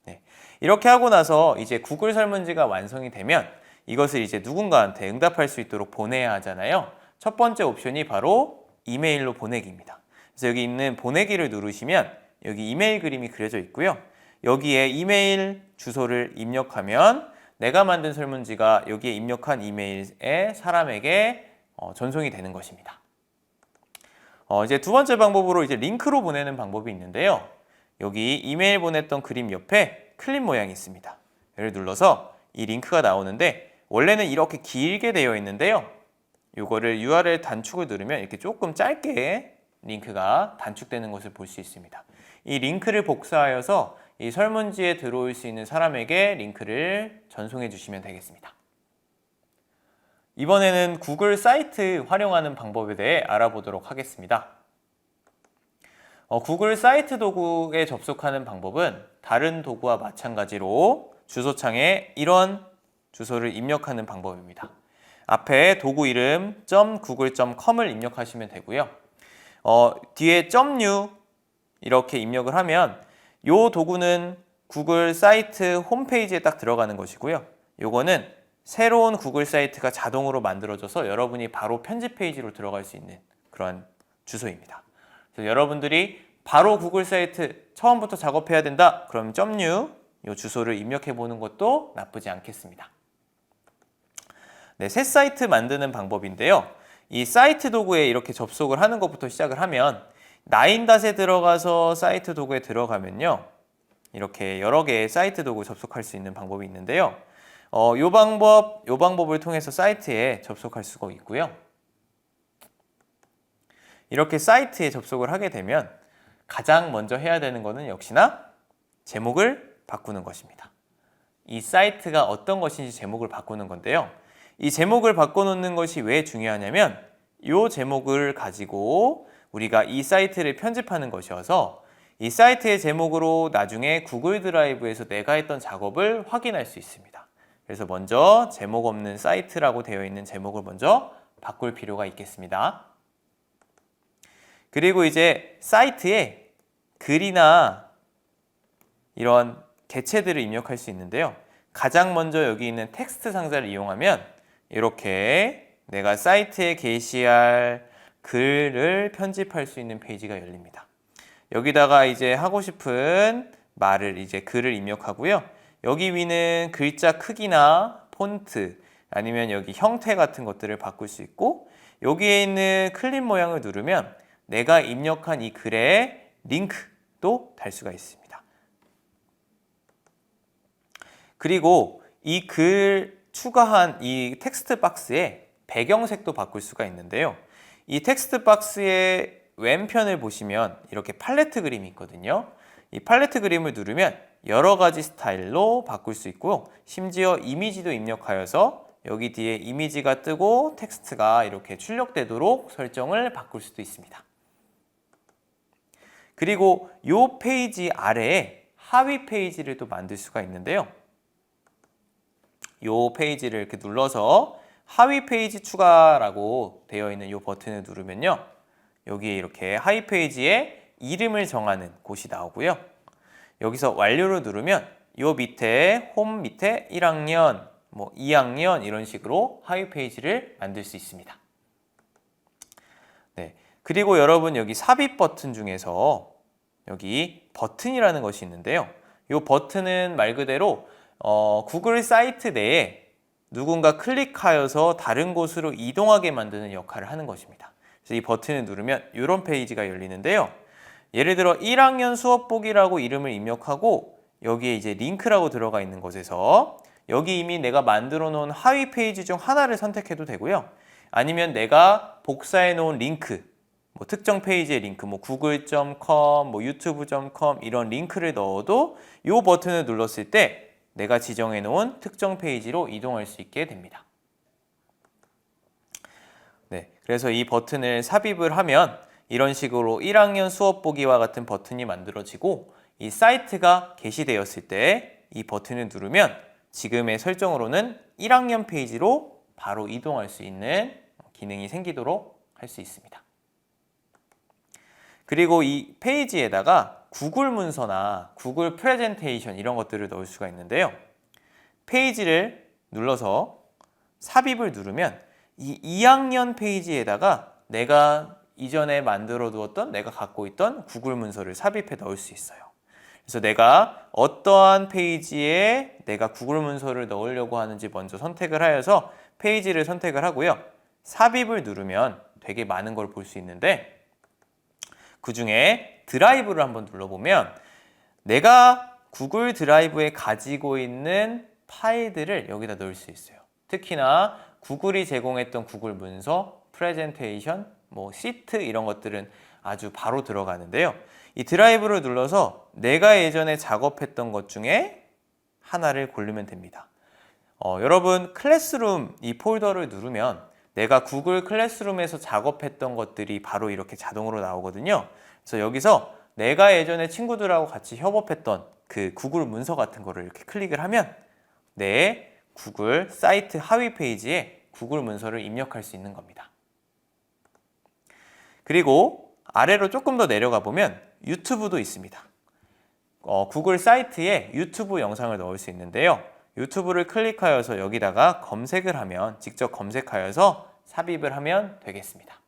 네. 이렇게 하고 나서 이제 구글 설문지가 완성이 되면 이것을 이제 누군가한테 응답할 수 있도록 보내야 하잖아요. 첫 번째 옵션이 바로 이메일로 보내기입니다. 그래서 여기 있는 보내기를 누르시면 여기 이메일 그림이 그려져 있고요. 여기에 이메일 주소를 입력하면 내가 만든 설문지가 여기에 입력한 이메일에 사람에게 전송이 되는 것입니다. 이제 두 번째 방법으로 이제 링크로 보내는 방법이 있는데요. 여기 이메일 보냈던 그림 옆에 클립 모양이 있습니다. 얘를 눌러서 이 링크가 나오는데 원래는 이렇게 길게 되어 있는데요. 이거를 URL 단축을 누르면 이렇게 조금 짧게 링크가 단축되는 것을 볼 수 있습니다. 이 링크를 복사하여서 이 설문지에 들어올 수 있는 사람에게 링크를 전송해 주시면 되겠습니다. 이번에는 구글 사이트 활용하는 방법에 대해 알아보도록 하겠습니다. 구글 사이트 도구에 접속하는 방법은 다른 도구와 마찬가지로 주소창에 이런 주소를 입력하는 방법입니다. 앞에 도구 이름 .google.com을 입력하시면 되고요. 뒤에 .new 이렇게 입력을 하면 이 도구는 구글 사이트 홈페이지에 딱 들어가는 것이고요. 요거는 새로운 구글 사이트가 자동으로 만들어져서 여러분이 바로 편집 페이지로 들어갈 수 있는 그런 주소입니다. 그래서 여러분들이 바로 구글 사이트 처음부터 작업해야 된다. 그럼 .new 이 주소를 입력해 보는 것도 나쁘지 않겠습니다. 네, 새 사이트 만드는 방법인데요. 이 사이트 도구에 이렇게 접속을 하는 것부터 시작을 하면 나인닷에 들어가서 사이트 도구에 들어가면요. 이렇게 여러 개의 사이트 도구 접속할 수 있는 방법이 있는데요. 요 방법을 통해서 사이트에 접속할 수가 있고요. 이렇게 사이트에 접속을 하게 되면 가장 먼저 해야 되는 것은 역시나 제목을 바꾸는 것입니다. 이 사이트가 어떤 것인지 제목을 바꾸는 건데요. 이 제목을 바꿔놓는 것이 왜 중요하냐면 이 제목을 가지고 우리가 이 사이트를 편집하는 것이어서 이 사이트의 제목으로 나중에 구글 드라이브에서 내가 했던 작업을 확인할 수 있습니다. 그래서 먼저 제목 없는 사이트라고 되어 있는 제목을 먼저 바꿀 필요가 있겠습니다. 그리고 이제 사이트에 글이나 이런 개체들을 입력할 수 있는데요. 가장 먼저 여기 있는 텍스트 상자를 이용하면 이렇게 내가 사이트에 게시할 글을 편집할 수 있는 페이지가 열립니다. 여기다가 이제 하고 싶은 말을 이제 글을 입력하고요. 여기 위는 글자 크기나 폰트 아니면 여기 형태 같은 것들을 바꿀 수 있고 여기에 있는 클립 모양을 누르면 내가 입력한 이 글에 링크도 달 수가 있습니다. 그리고 이 글 추가한 이 텍스트 박스에 배경색도 바꿀 수가 있는데요. 이 텍스트 박스의 왼편을 보시면 이렇게 팔레트 그림이 있거든요. 이 팔레트 그림을 누르면 여러 가지 스타일로 바꿀 수 있고요. 심지어 이미지도 입력하여서 여기 뒤에 이미지가 뜨고 텍스트가 이렇게 출력되도록 설정을 바꿀 수도 있습니다. 그리고 이 페이지 아래에 하위 페이지를 또 만들 수가 있는데요. 이 페이지를 이렇게 눌러서 하위 페이지 추가라고 되어 있는 이 버튼을 누르면요. 여기에 이렇게 하위 페이지에 이름을 정하는 곳이 나오고요. 여기서 완료를 누르면 이 밑에 홈 밑에 1학년, 2학년 이런 식으로 하위 페이지를 만들 수 있습니다. 네. 그리고 여러분 여기 삽입 버튼 중에서 여기 버튼이라는 것이 있는데요. 이 버튼은 말 그대로 구글 사이트 내에 누군가 클릭하여서 다른 곳으로 이동하게 만드는 역할을 하는 것입니다. 그래서 이 버튼을 누르면 이런 페이지가 열리는데요. 예를 들어 1학년 수업 보기라고 이름을 입력하고 여기에 이제 링크라고 들어가 있는 곳에서 여기 이미 내가 만들어 놓은 하위 페이지 중 하나를 선택해도 되고요. 아니면 내가 복사해 놓은 링크, 특정 페이지의 링크, google.com, youtube.com 이런 링크를 넣어도 이 버튼을 눌렀을 때 내가 지정해 놓은 특정 페이지로 이동할 수 있게 됩니다. 네, 그래서 이 버튼을 삽입을 하면 이런 식으로 1학년 수업 보기와 같은 버튼이 만들어지고 이 사이트가 게시되었을 때 이 버튼을 누르면 지금의 설정으로는 1학년 페이지로 바로 이동할 수 있는 기능이 생기도록 할 수 있습니다. 그리고 이 페이지에다가 구글 문서나 구글 프레젠테이션 이런 것들을 넣을 수가 있는데요. 페이지를 눌러서 삽입을 누르면 이 2학년 페이지에다가 내가 이전에 만들어 두었던 내가 갖고 있던 구글 문서를 삽입해 넣을 수 있어요. 그래서 내가 어떠한 페이지에 내가 구글 문서를 넣으려고 하는지 먼저 선택을 하여서 페이지를 선택을 하고요. 삽입을 누르면 되게 많은 걸 볼 수 있는데 그 중에 드라이브를 한번 눌러보면 내가 구글 드라이브에 가지고 있는 파일들을 여기다 넣을 수 있어요. 특히나 구글이 제공했던 구글 문서, 프레젠테이션, 시트 이런 것들은 아주 바로 들어가는데요. 이 드라이브를 눌러서 내가 예전에 작업했던 것 중에 하나를 고르면 됩니다. 여러분 클래스룸 이 폴더를 누르면 내가 구글 클래스룸에서 작업했던 것들이 바로 이렇게 자동으로 나오거든요. 그래서 여기서 내가 예전에 친구들하고 같이 협업했던 그 구글 문서 같은 거를 이렇게 클릭을 하면 내 구글 사이트 하위 페이지에 구글 문서를 입력할 수 있는 겁니다. 그리고 아래로 조금 더 내려가 보면 유튜브도 있습니다. 구글 사이트에 유튜브 영상을 넣을 수 있는데요. 유튜브를 클릭하여서 여기다가 검색을 하면 직접 검색하여서 삽입을 하면 되겠습니다.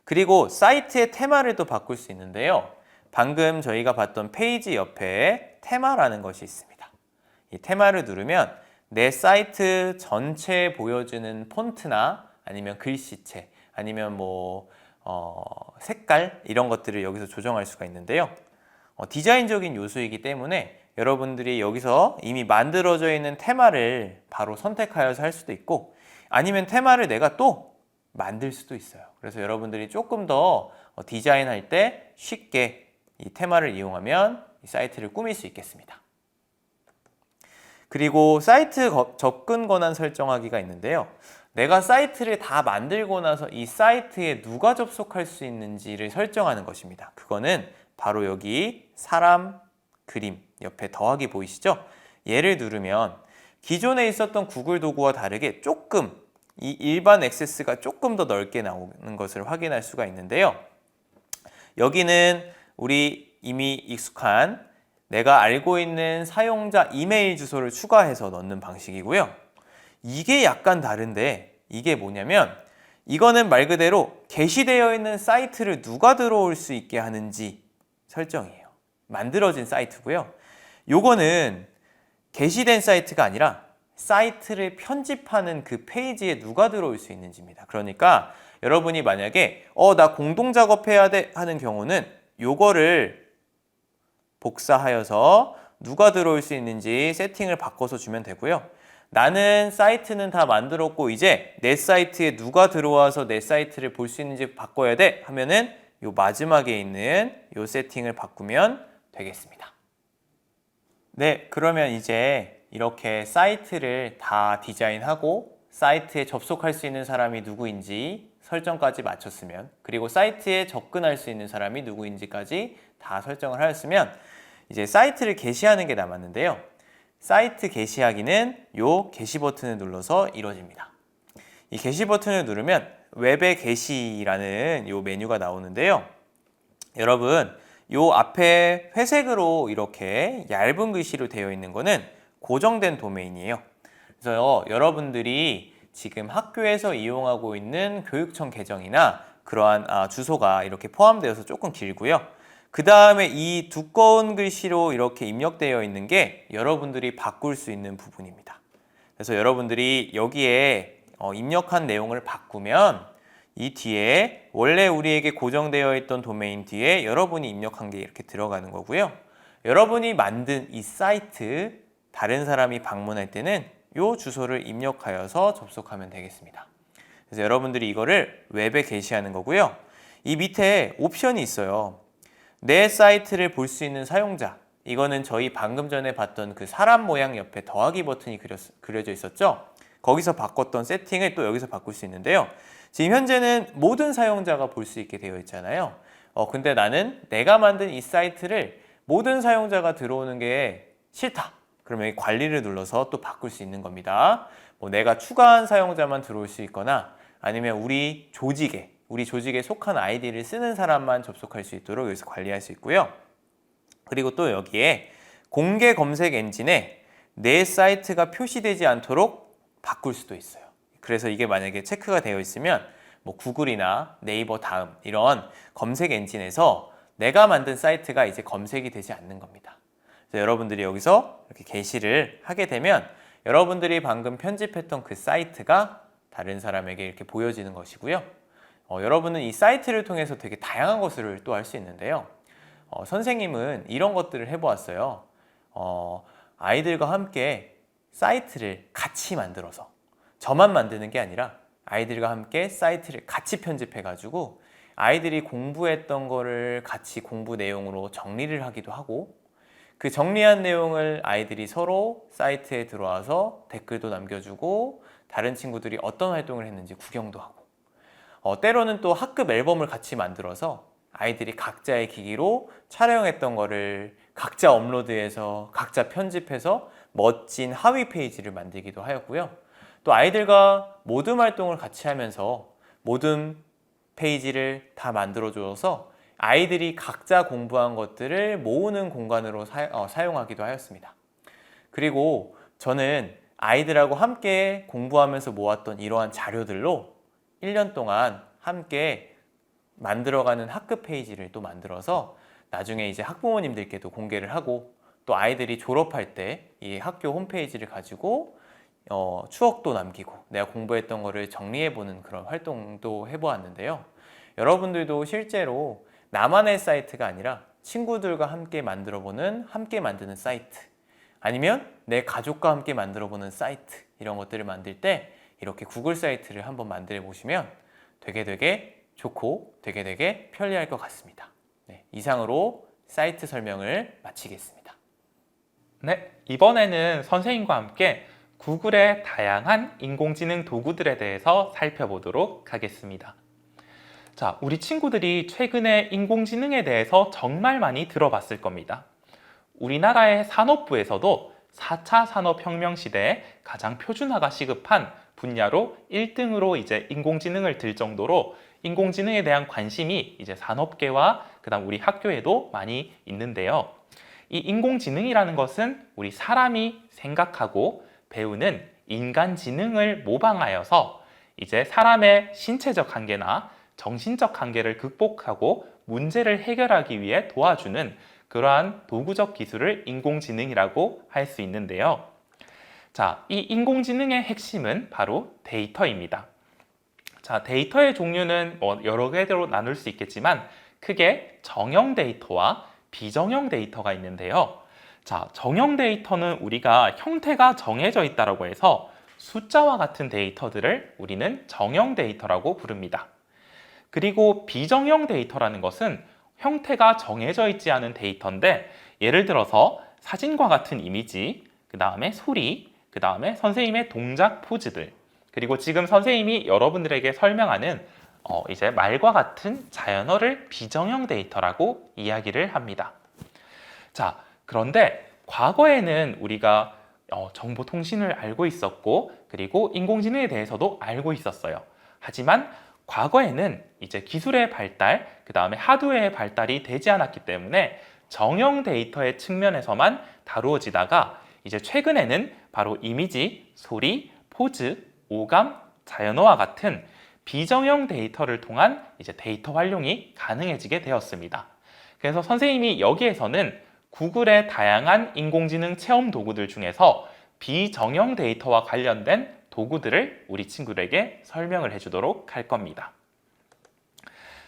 그리고 사이트의 테마를 또 바꿀 수 있는데요. 방금 저희가 봤던 페이지 옆에 테마라는 것이 있습니다. 이 테마를 누르면 내 사이트 전체에 보여주는 폰트나 아니면 글씨체 아니면 색깔 이런 것들을 여기서 조정할 수가 있는데요. 디자인적인 요소이기 때문에 여러분들이 여기서 이미 만들어져 있는 테마를 바로 선택하여서 할 수도 있고 아니면 테마를 내가 또 만들 수도 있어요. 그래서 여러분들이 조금 더 디자인할 때 쉽게 이 테마를 이용하면 이 사이트를 꾸밀 수 있겠습니다. 그리고 사이트 접근 권한 설정하기가 있는데요. 내가 사이트를 다 만들고 나서 이 사이트에 누가 접속할 수 있는지를 설정하는 것입니다. 그거는 바로 여기 사람, 그림 옆에 더하기 보이시죠? 얘를 누르면 기존에 있었던 구글 도구와 다르게 조금 이 일반 액세스가 조금 더 넓게 나오는 것을 확인할 수가 있는데요. 여기는 우리 이미 익숙한 내가 알고 있는 사용자 이메일 주소를 추가해서 넣는 방식이고요. 이게 약간 다른데 이게 뭐냐면 이거는 말 그대로 게시되어 있는 사이트를 누가 들어올 수 있게 하는지 설정이에요. 만들어진 사이트고요. 요거는 게시된 사이트가 아니라 사이트를 편집하는 그 페이지에 누가 들어올 수 있는지입니다. 그러니까 여러분이 만약에 나 공동 작업해야 돼 하는 경우는 요거를 복사하여서 누가 들어올 수 있는지 세팅을 바꿔서 주면 되고요. 나는 사이트는 다 만들었고 이제 내 사이트에 누가 들어와서 내 사이트를 볼 수 있는지 바꿔야 돼 하면은 요 마지막에 있는 요 세팅을 바꾸면 되겠습니다. 네, 그러면 이제 이렇게 사이트를 다 디자인하고 사이트에 접속할 수 있는 사람이 누구인지 설정까지 마쳤으면 그리고 사이트에 접근할 수 있는 사람이 누구인지까지 다 설정을 하였으면 이제 사이트를 게시하는 게 남았는데요. 사이트 게시하기는 요 게시 버튼을 눌러서 이루어집니다. 이 게시 버튼을 누르면 웹의 게시라는 요 메뉴가 나오는데요. 여러분, 요 앞에 회색으로 이렇게 얇은 글씨로 되어 있는 거는 고정된 도메인이에요. 그래서 여러분들이 지금 학교에서 이용하고 있는 교육청 계정이나 그러한 주소가 이렇게 포함되어서 조금 길고요. 그 다음에 이 두꺼운 글씨로 이렇게 입력되어 있는 게 여러분들이 바꿀 수 있는 부분입니다. 그래서 여러분들이 여기에 입력한 내용을 바꾸면 이 뒤에 원래 우리에게 고정되어 있던 도메인 뒤에 여러분이 입력한 게 이렇게 들어가는 거고요. 여러분이 만든 이 사이트 다른 사람이 방문할 때는 이 주소를 입력하여서 접속하면 되겠습니다. 그래서 여러분들이 이거를 웹에 게시하는 거고요. 이 밑에 옵션이 있어요. 내 사이트를 볼 수 있는 사용자. 이거는 저희 방금 전에 봤던 그 사람 모양 옆에 더하기 버튼이 그려져 있었죠. 거기서 바꿨던 세팅을 또 여기서 바꿀 수 있는데요. 지금 현재는 모든 사용자가 볼 수 있게 되어 있잖아요. 근데 나는 내가 만든 이 사이트를 모든 사용자가 들어오는 게 싫다. 그러면 이 관리를 눌러서 또 바꿀 수 있는 겁니다. 내가 추가한 사용자만 들어올 수 있거나 아니면 우리 조직에 속한 아이디를 쓰는 사람만 접속할 수 있도록 여기서 관리할 수 있고요. 그리고 또 여기에 공개 검색 엔진에 내 사이트가 표시되지 않도록 바꿀 수도 있어요. 그래서 이게 만약에 체크가 되어 있으면 구글이나 네이버 다음 이런 검색 엔진에서 내가 만든 사이트가 이제 검색이 되지 않는 겁니다. 그래서 여러분들이 여기서 이렇게 게시를 하게 되면 여러분들이 방금 편집했던 그 사이트가 다른 사람에게 이렇게 보여지는 것이고요. 여러분은 이 사이트를 통해서 되게 다양한 것을 또 할 수 있는데요. 선생님은 이런 것들을 해보았어요. 아이들과 함께 사이트를 같이 만들어서 저만 만드는 게 아니라 아이들과 함께 사이트를 같이 편집해가지고 아이들이 공부했던 거를 같이 공부 내용으로 정리를 하기도 하고 그 정리한 내용을 아이들이 서로 사이트에 들어와서 댓글도 남겨주고 다른 친구들이 어떤 활동을 했는지 구경도 하고 때로는 또 학급 앨범을 같이 만들어서 아이들이 각자의 기기로 촬영했던 거를 각자 업로드해서 각자 편집해서 멋진 하위 페이지를 만들기도 하였고요. 또 아이들과 모둠 활동을 같이 하면서 모둠 페이지를 다 만들어줘서 아이들이 각자 공부한 것들을 모으는 공간으로 사용하기도 하였습니다. 그리고 저는 아이들하고 함께 공부하면서 모았던 이러한 자료들로 1년 동안 함께 만들어가는 학급 페이지를 또 만들어서 나중에 이제 학부모님들께도 공개를 하고 또 아이들이 졸업할 때 이 학교 홈페이지를 가지고 추억도 남기고 내가 공부했던 거를 정리해보는 그런 활동도 해보았는데요. 여러분들도 실제로 나만의 사이트가 아니라 친구들과 함께 만들어보는 함께 만드는 사이트 아니면 내 가족과 함께 만들어보는 사이트 이런 것들을 만들 때 이렇게 구글 사이트를 한번 만들어 보시면 되게 좋고 되게 편리할 것 같습니다. 네, 이상으로 사이트 설명을 마치겠습니다.
네, 이번에는 선생님과 함께 구글의 다양한 인공지능 도구들에 대해서 살펴보도록 하겠습니다. 자, 우리 친구들이 최근에 인공지능에 대해서 정말 많이 들어봤을 겁니다. 우리나라의 산업부에서도 4차 산업혁명 시대에 가장 표준화가 시급한 분야로 1등으로 이제 인공지능을 들 정도로 인공지능에 대한 관심이 이제 산업계와 그다음 우리 학교에도 많이 있는데요. 이 인공지능이라는 것은 우리 사람이 생각하고 배우는 인간 지능을 모방하여서 이제 사람의 신체적 한계나 정신적 한계를 극복하고 문제를 해결하기 위해 도와주는 그러한 도구적 기술을 인공지능이라고 할 수 있는데요. 자, 이 인공지능의 핵심은 바로 데이터입니다. 자, 데이터의 종류는 여러 개로 나눌 수 있겠지만 크게 정형 데이터와 비정형 데이터가 있는데요. 자, 정형 데이터는 우리가 형태가 정해져 있다고 해서 숫자와 같은 데이터들을 우리는 정형 데이터라고 부릅니다. 그리고 비정형 데이터라는 것은 형태가 정해져 있지 않은 데이터인데 예를 들어서 사진과 같은 이미지, 그 다음에 소리, 그 다음에 선생님의 동작 포즈들 그리고 지금 선생님이 여러분들에게 설명하는 이제 말과 같은 자연어를 비정형 데이터라고 이야기를 합니다. 자, 그런데 과거에는 우리가 정보통신을 알고 있었고 그리고 인공지능에 대해서도 알고 있었어요. 하지만 과거에는 이제 기술의 발달, 그 다음에 하드웨어의 발달이 되지 않았기 때문에 정형 데이터의 측면에서만 다루어지다가 이제 최근에는 바로 이미지, 소리, 포즈, 오감, 자연어와 같은 비정형 데이터를 통한 이제 데이터 활용이 가능해지게 되었습니다. 그래서 선생님이 여기에서는 구글의 다양한 인공지능 체험 도구들 중에서 비정형 데이터와 관련된 도구들을 우리 친구들에게 설명을 해주도록 할 겁니다.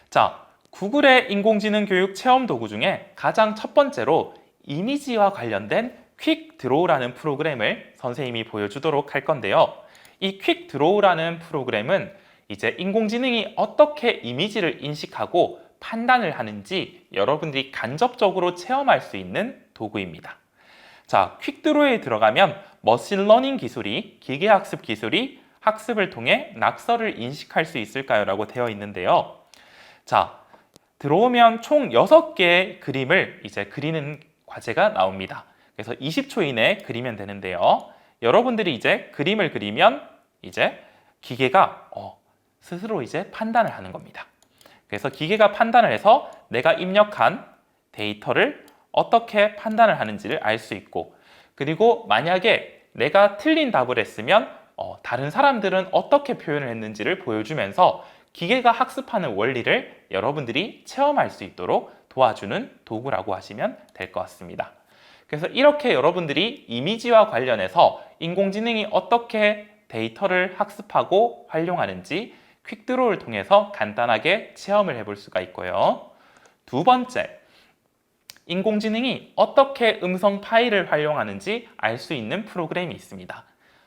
자, 구글의 인공지능 교육 체험 도구 중에 가장 첫 번째로 이미지와 관련된 퀵 드로우라는 프로그램을 선생님이 보여주도록 할 건데요. 이 퀵 드로우라는 프로그램은 이제 인공지능이 어떻게 이미지를 인식하고 판단을 하는지 여러분들이 간접적으로 체험할 수 있는 도구입니다. 자, 퀵 드로우에 들어가면 머신러닝 기술이, 기계학습 기술이 학습을 통해 낙서를 인식할 수 있을까요? 라고 되어 있는데요. 자, 들어오면 총 6개의 그림을 이제 그리는 과제가 나옵니다. 그래서 20초 이내에 그리면 되는데요. 여러분들이 이제 그림을 그리면 이제 기계가 스스로 이제 판단을 하는 겁니다. 그래서 기계가 판단을 해서 내가 입력한 데이터를 어떻게 판단을 하는지를 알 수 있고 그리고 만약에 내가 틀린 답을 했으면 다른 사람들은 어떻게 표현을 했는지를 보여주면서 기계가 학습하는 원리를 여러분들이 체험할 수 있도록 도와주는 도구라고 하시면 될 것 같습니다. 그래서 이렇게 여러분들이 이미지와 관련해서 인공지능이 어떻게 데이터를 학습하고 활용하는지 퀵드로우를 통해서 간단하게 체험을 해볼 수가 있고요. 두 번째, 인공지능이 어떻게 음성 파일을 활용하는지 알 수 있는 프로그램이 있습니다.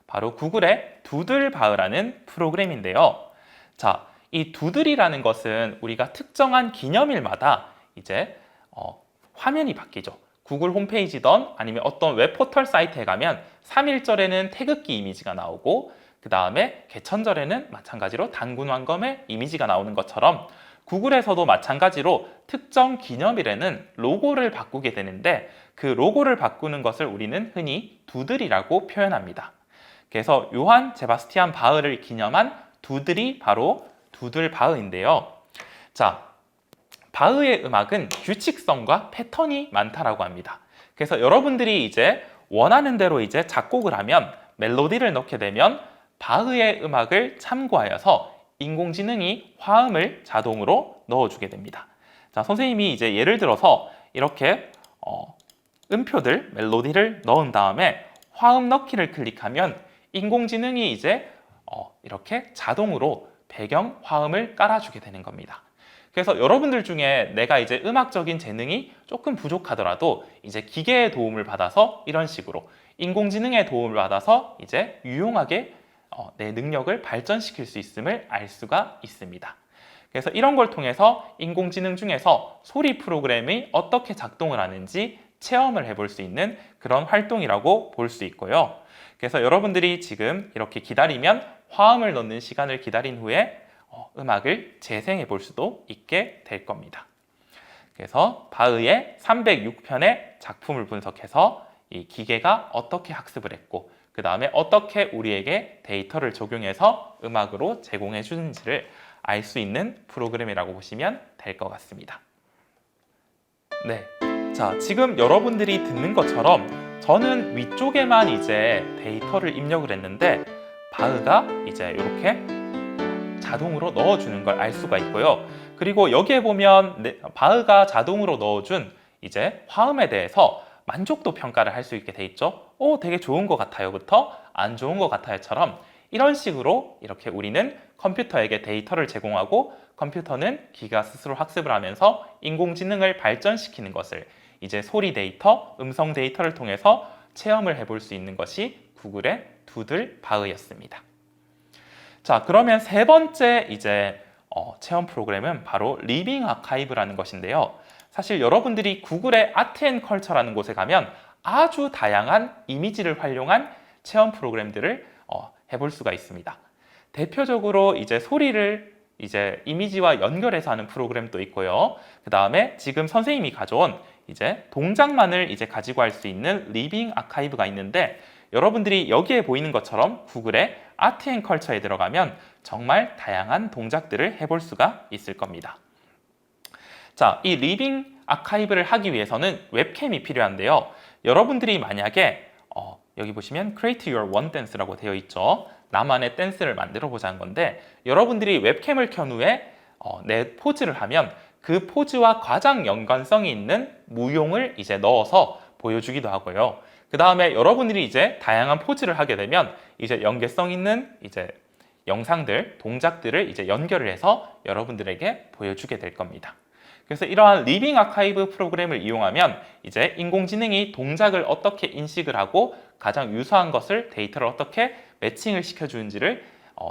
바로 구글의 두들바으라는 프로그램인데요. 자, 이 두들이라는 것은 우리가 특정한 기념일마다 이제 화면이 바뀌죠. 구글 홈페이지든 아니면 어떤 웹 포털 사이트에 가면 3.1절에는 태극기 이미지가 나오고 그 다음에 개천절에는 마찬가지로 단군왕검의 이미지가 나오는 것처럼 구글에서도 마찬가지로 특정 기념일에는 로고를 바꾸게 되는데 그 로고를 바꾸는 것을 우리는 흔히 두들이라고 표현합니다. 그래서 요한 제바스티안 바흐를 기념한 두들이 바로 두들바흐인데요. 자, 바흐의 음악은 규칙성과 패턴이 많다라고 합니다. 그래서 여러분들이 이제 원하는 대로 이제 작곡을 하면 멜로디를 넣게 되면 바흐의 음악을 참고하여서 인공지능이 화음을 자동으로 넣어주게 됩니다. 자, 선생님이 이제 예를 들어서 이렇게 음표들, 멜로디를 넣은 다음에 화음 넣기를 클릭하면 인공지능이 이제 이렇게 자동으로 배경 화음을 깔아주게 되는 겁니다. 그래서 여러분들 중에 내가 이제 음악적인 재능이 조금 부족하더라도 이제 기계의 도움을 받아서 이런 식으로 인공지능의 도움을 받아서 이제 유용하게 내 능력을 발전시킬 수 있음을 알 수가 있습니다. 그래서 이런 걸 통해서 인공지능 중에서 소리 프로그램이 어떻게 작동을 하는지 체험을 해볼 수 있는 그런 활동이라고 볼 수 있고요. 그래서 여러분들이 지금 이렇게 기다리면 화음을 넣는 시간을 기다린 후에 음악을 재생해 볼 수도 있게 될 겁니다. 그래서 바흐의 306편의 작품을 분석해서 이 기계가 어떻게 학습을 했고 그 다음에 어떻게 우리에게 데이터를 적용해서 음악으로 제공해 주는지를 알 수 있는 프로그램이라고 보시면 될 것 같습니다. 네, 자, 지금 여러분들이 듣는 것처럼 저는 위쪽에만 이제 데이터를 입력을 했는데 바흐가 이제 이렇게 자동으로 넣어주는 걸 알 수가 있고요. 그리고 여기에 보면 바흐가 자동으로 넣어준 이제 화음에 대해서 만족도 평가를 할 수 있게 돼 있죠. 되게 좋은 것 같아요부터 안 좋은 것 같아요처럼 이런 식으로 이렇게 우리는 컴퓨터에게 데이터를 제공하고 컴퓨터는 기가 스스로 학습을 하면서 인공지능을 발전시키는 것을 이제 소리 데이터, 음성 데이터를 통해서 체험을 해볼 수 있는 것이 구글의 두들바흐였습니다. 자, 그러면 세 번째 이제 체험 프로그램은 바로 리빙 아카이브라는 것인데요. 사실 여러분들이 구글의 아트 앤 컬처라는 곳에 가면 아주 다양한 이미지를 활용한 체험 프로그램들을 해볼 수가 있습니다. 대표적으로 이제 소리를 이제 이미지와 연결해서 하는 프로그램도 있고요. 그 다음에 지금 선생님이 가져온 이제 동작만을 이제 가지고 할 수 있는 리빙 아카이브가 있는데 여러분들이 여기에 보이는 것처럼 구글의 아트 앤 컬처에 들어가면 정말 다양한 동작들을 해볼 수가 있을 겁니다. 자, 이 리빙 아카이브를 하기 위해서는 웹캠이 필요한데요. 여러분들이 만약에 여기 보시면 Create Your One Dance라고 되어 있죠. 나만의 댄스를 만들어 보자는 건데 여러분들이 웹캠을 켠 후에 내 포즈를 하면 그 포즈와 가장 연관성이 있는 무용을 이제 넣어서 보여주기도 하고요. 그 다음에 여러분들이 이제 다양한 포즈를 하게 되면 이제 연계성 있는 이제 영상들, 동작들을 이제 연결을 해서 여러분들에게 보여주게 될 겁니다. 그래서 이러한 리빙 아카이브 프로그램을 이용하면 이제 인공지능이 동작을 어떻게 인식을 하고 가장 유사한 것을 데이터를 어떻게 매칭을 시켜주는지를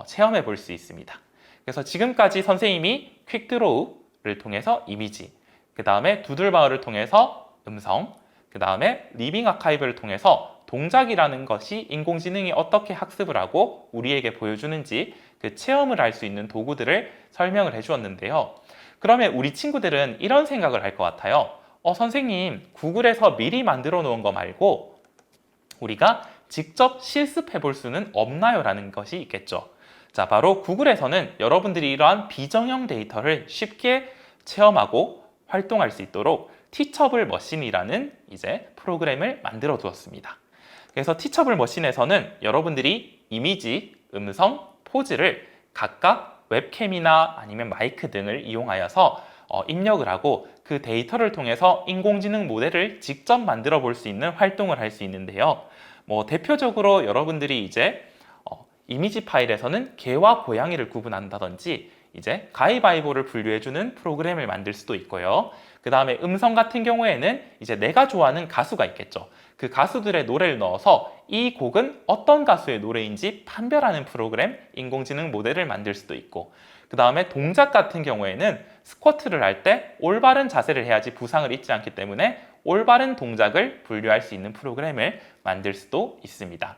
체험해 볼 수 있습니다. 그래서 지금까지 선생님이 퀵드로우를 통해서 이미지, 그 다음에 두들바흐를 통해서 음성, 그 다음에 리빙 아카이브를 통해서 동작이라는 것이 인공지능이 어떻게 학습을 하고 우리에게 보여주는지 그 체험을 할 수 있는 도구들을 설명을 해주었는데요. 그러면 우리 친구들은 이런 생각을 할 것 같아요. 선생님, 구글에서 미리 만들어 놓은 거 말고 우리가 직접 실습해 볼 수는 없나요? 라는 것이 있겠죠. 자, 바로 구글에서는 여러분들이 이러한 비정형 데이터를 쉽게 체험하고 활동할 수 있도록 티처블 머신이라는 이제 프로그램을 만들어 두었습니다. 그래서 티처블 머신에서는 여러분들이 이미지, 음성, 포즈를 각각 웹캠이나 아니면 마이크 등을 이용하여서 입력을 하고 그 데이터를 통해서 인공지능 모델을 직접 만들어 볼 수 있는 활동을 할 수 있는데요. 대표적으로 여러분들이 이제 이미지 파일에서는 개와 고양이를 구분한다든지 이제 가위바위보를 분류해주는 프로그램을 만들 수도 있고요. 그 다음에 음성 같은 경우에는 이제 내가 좋아하는 가수가 있겠죠. 그 가수들의 노래를 넣어서 이 곡은 어떤 가수의 노래인지 판별하는 프로그램 인공지능 모델을 만들 수도 있고, 그 다음에 동작 같은 경우에는 스쿼트를 할 때 올바른 자세를 해야지 부상을 입지 않기 때문에 올바른 동작을 분류할 수 있는 프로그램을 만들 수도 있습니다.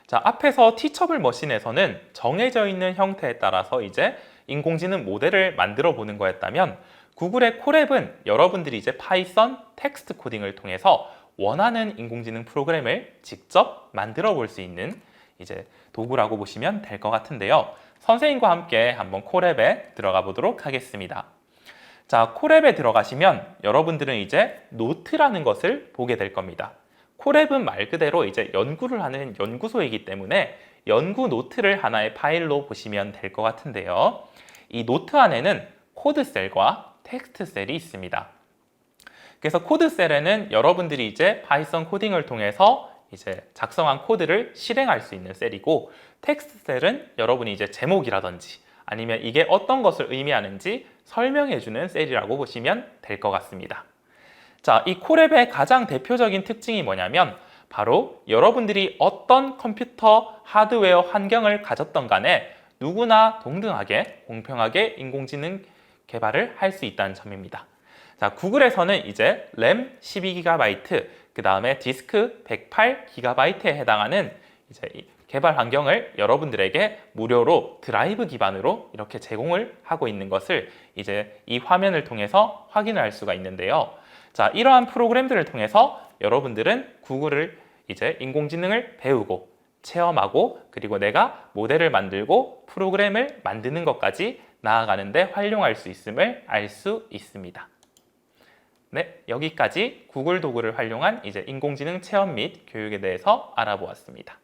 자, 앞에서 티처블 머신에서는 정해져 있는 형태에 따라서 이제 인공지능 모델을 만들어 보는 거였다면, 구글의 콜앱은 여러분들이 이제 파이썬 텍스트 코딩을 통해서 원하는 인공지능 프로그램을 직접 만들어 볼 수 있는 이제 도구라고 보시면 될 것 같은데요. 선생님과 함께 한번 콜앱에 들어가 보도록 하겠습니다. 자, 콜앱에 들어가시면 여러분들은 이제 노트라는 것을 보게 될 겁니다. 콜앱은 말 그대로 이제 연구를 하는 연구소이기 때문에 연구 노트를 하나의 파일로 보시면 될 것 같은데요. 이 노트 안에는 코드 셀과 텍스트 셀이 있습니다. 그래서 코드 셀에는 여러분들이 이제 파이썬 코딩을 통해서 이제 작성한 코드를 실행할 수 있는 셀이고, 텍스트 셀은 여러분이 이제 제목이라든지 아니면 이게 어떤 것을 의미하는지 설명해주는 셀이라고 보시면 될 것 같습니다. 자, 이 콜앱의 가장 대표적인 특징이 뭐냐면 바로 여러분들이 어떤 컴퓨터 하드웨어 환경을 가졌던 간에 누구나 동등하게 공평하게 인공지능 개발을 할 수 있다는 점입니다. 자, 구글에서는 이제 램 12GB, 그 다음에 디스크 108GB에 해당하는 이제 개발 환경을 여러분들에게 무료로 드라이브 기반으로 이렇게 제공을 하고 있는 것을 이제 이 화면을 통해서 확인을 할 수가 있는데요. 자, 이러한 프로그램들을 통해서 여러분들은 구글을 이제 인공지능을 배우고 체험하고, 그리고 내가 모델을 만들고 프로그램을 만드는 것까지 나아가는데 활용할 수 있음을 알 수 있습니다. 네, 여기까지 구글 도구를 활용한 이제 인공지능 체험 및 교육에 대해서 알아보았습니다.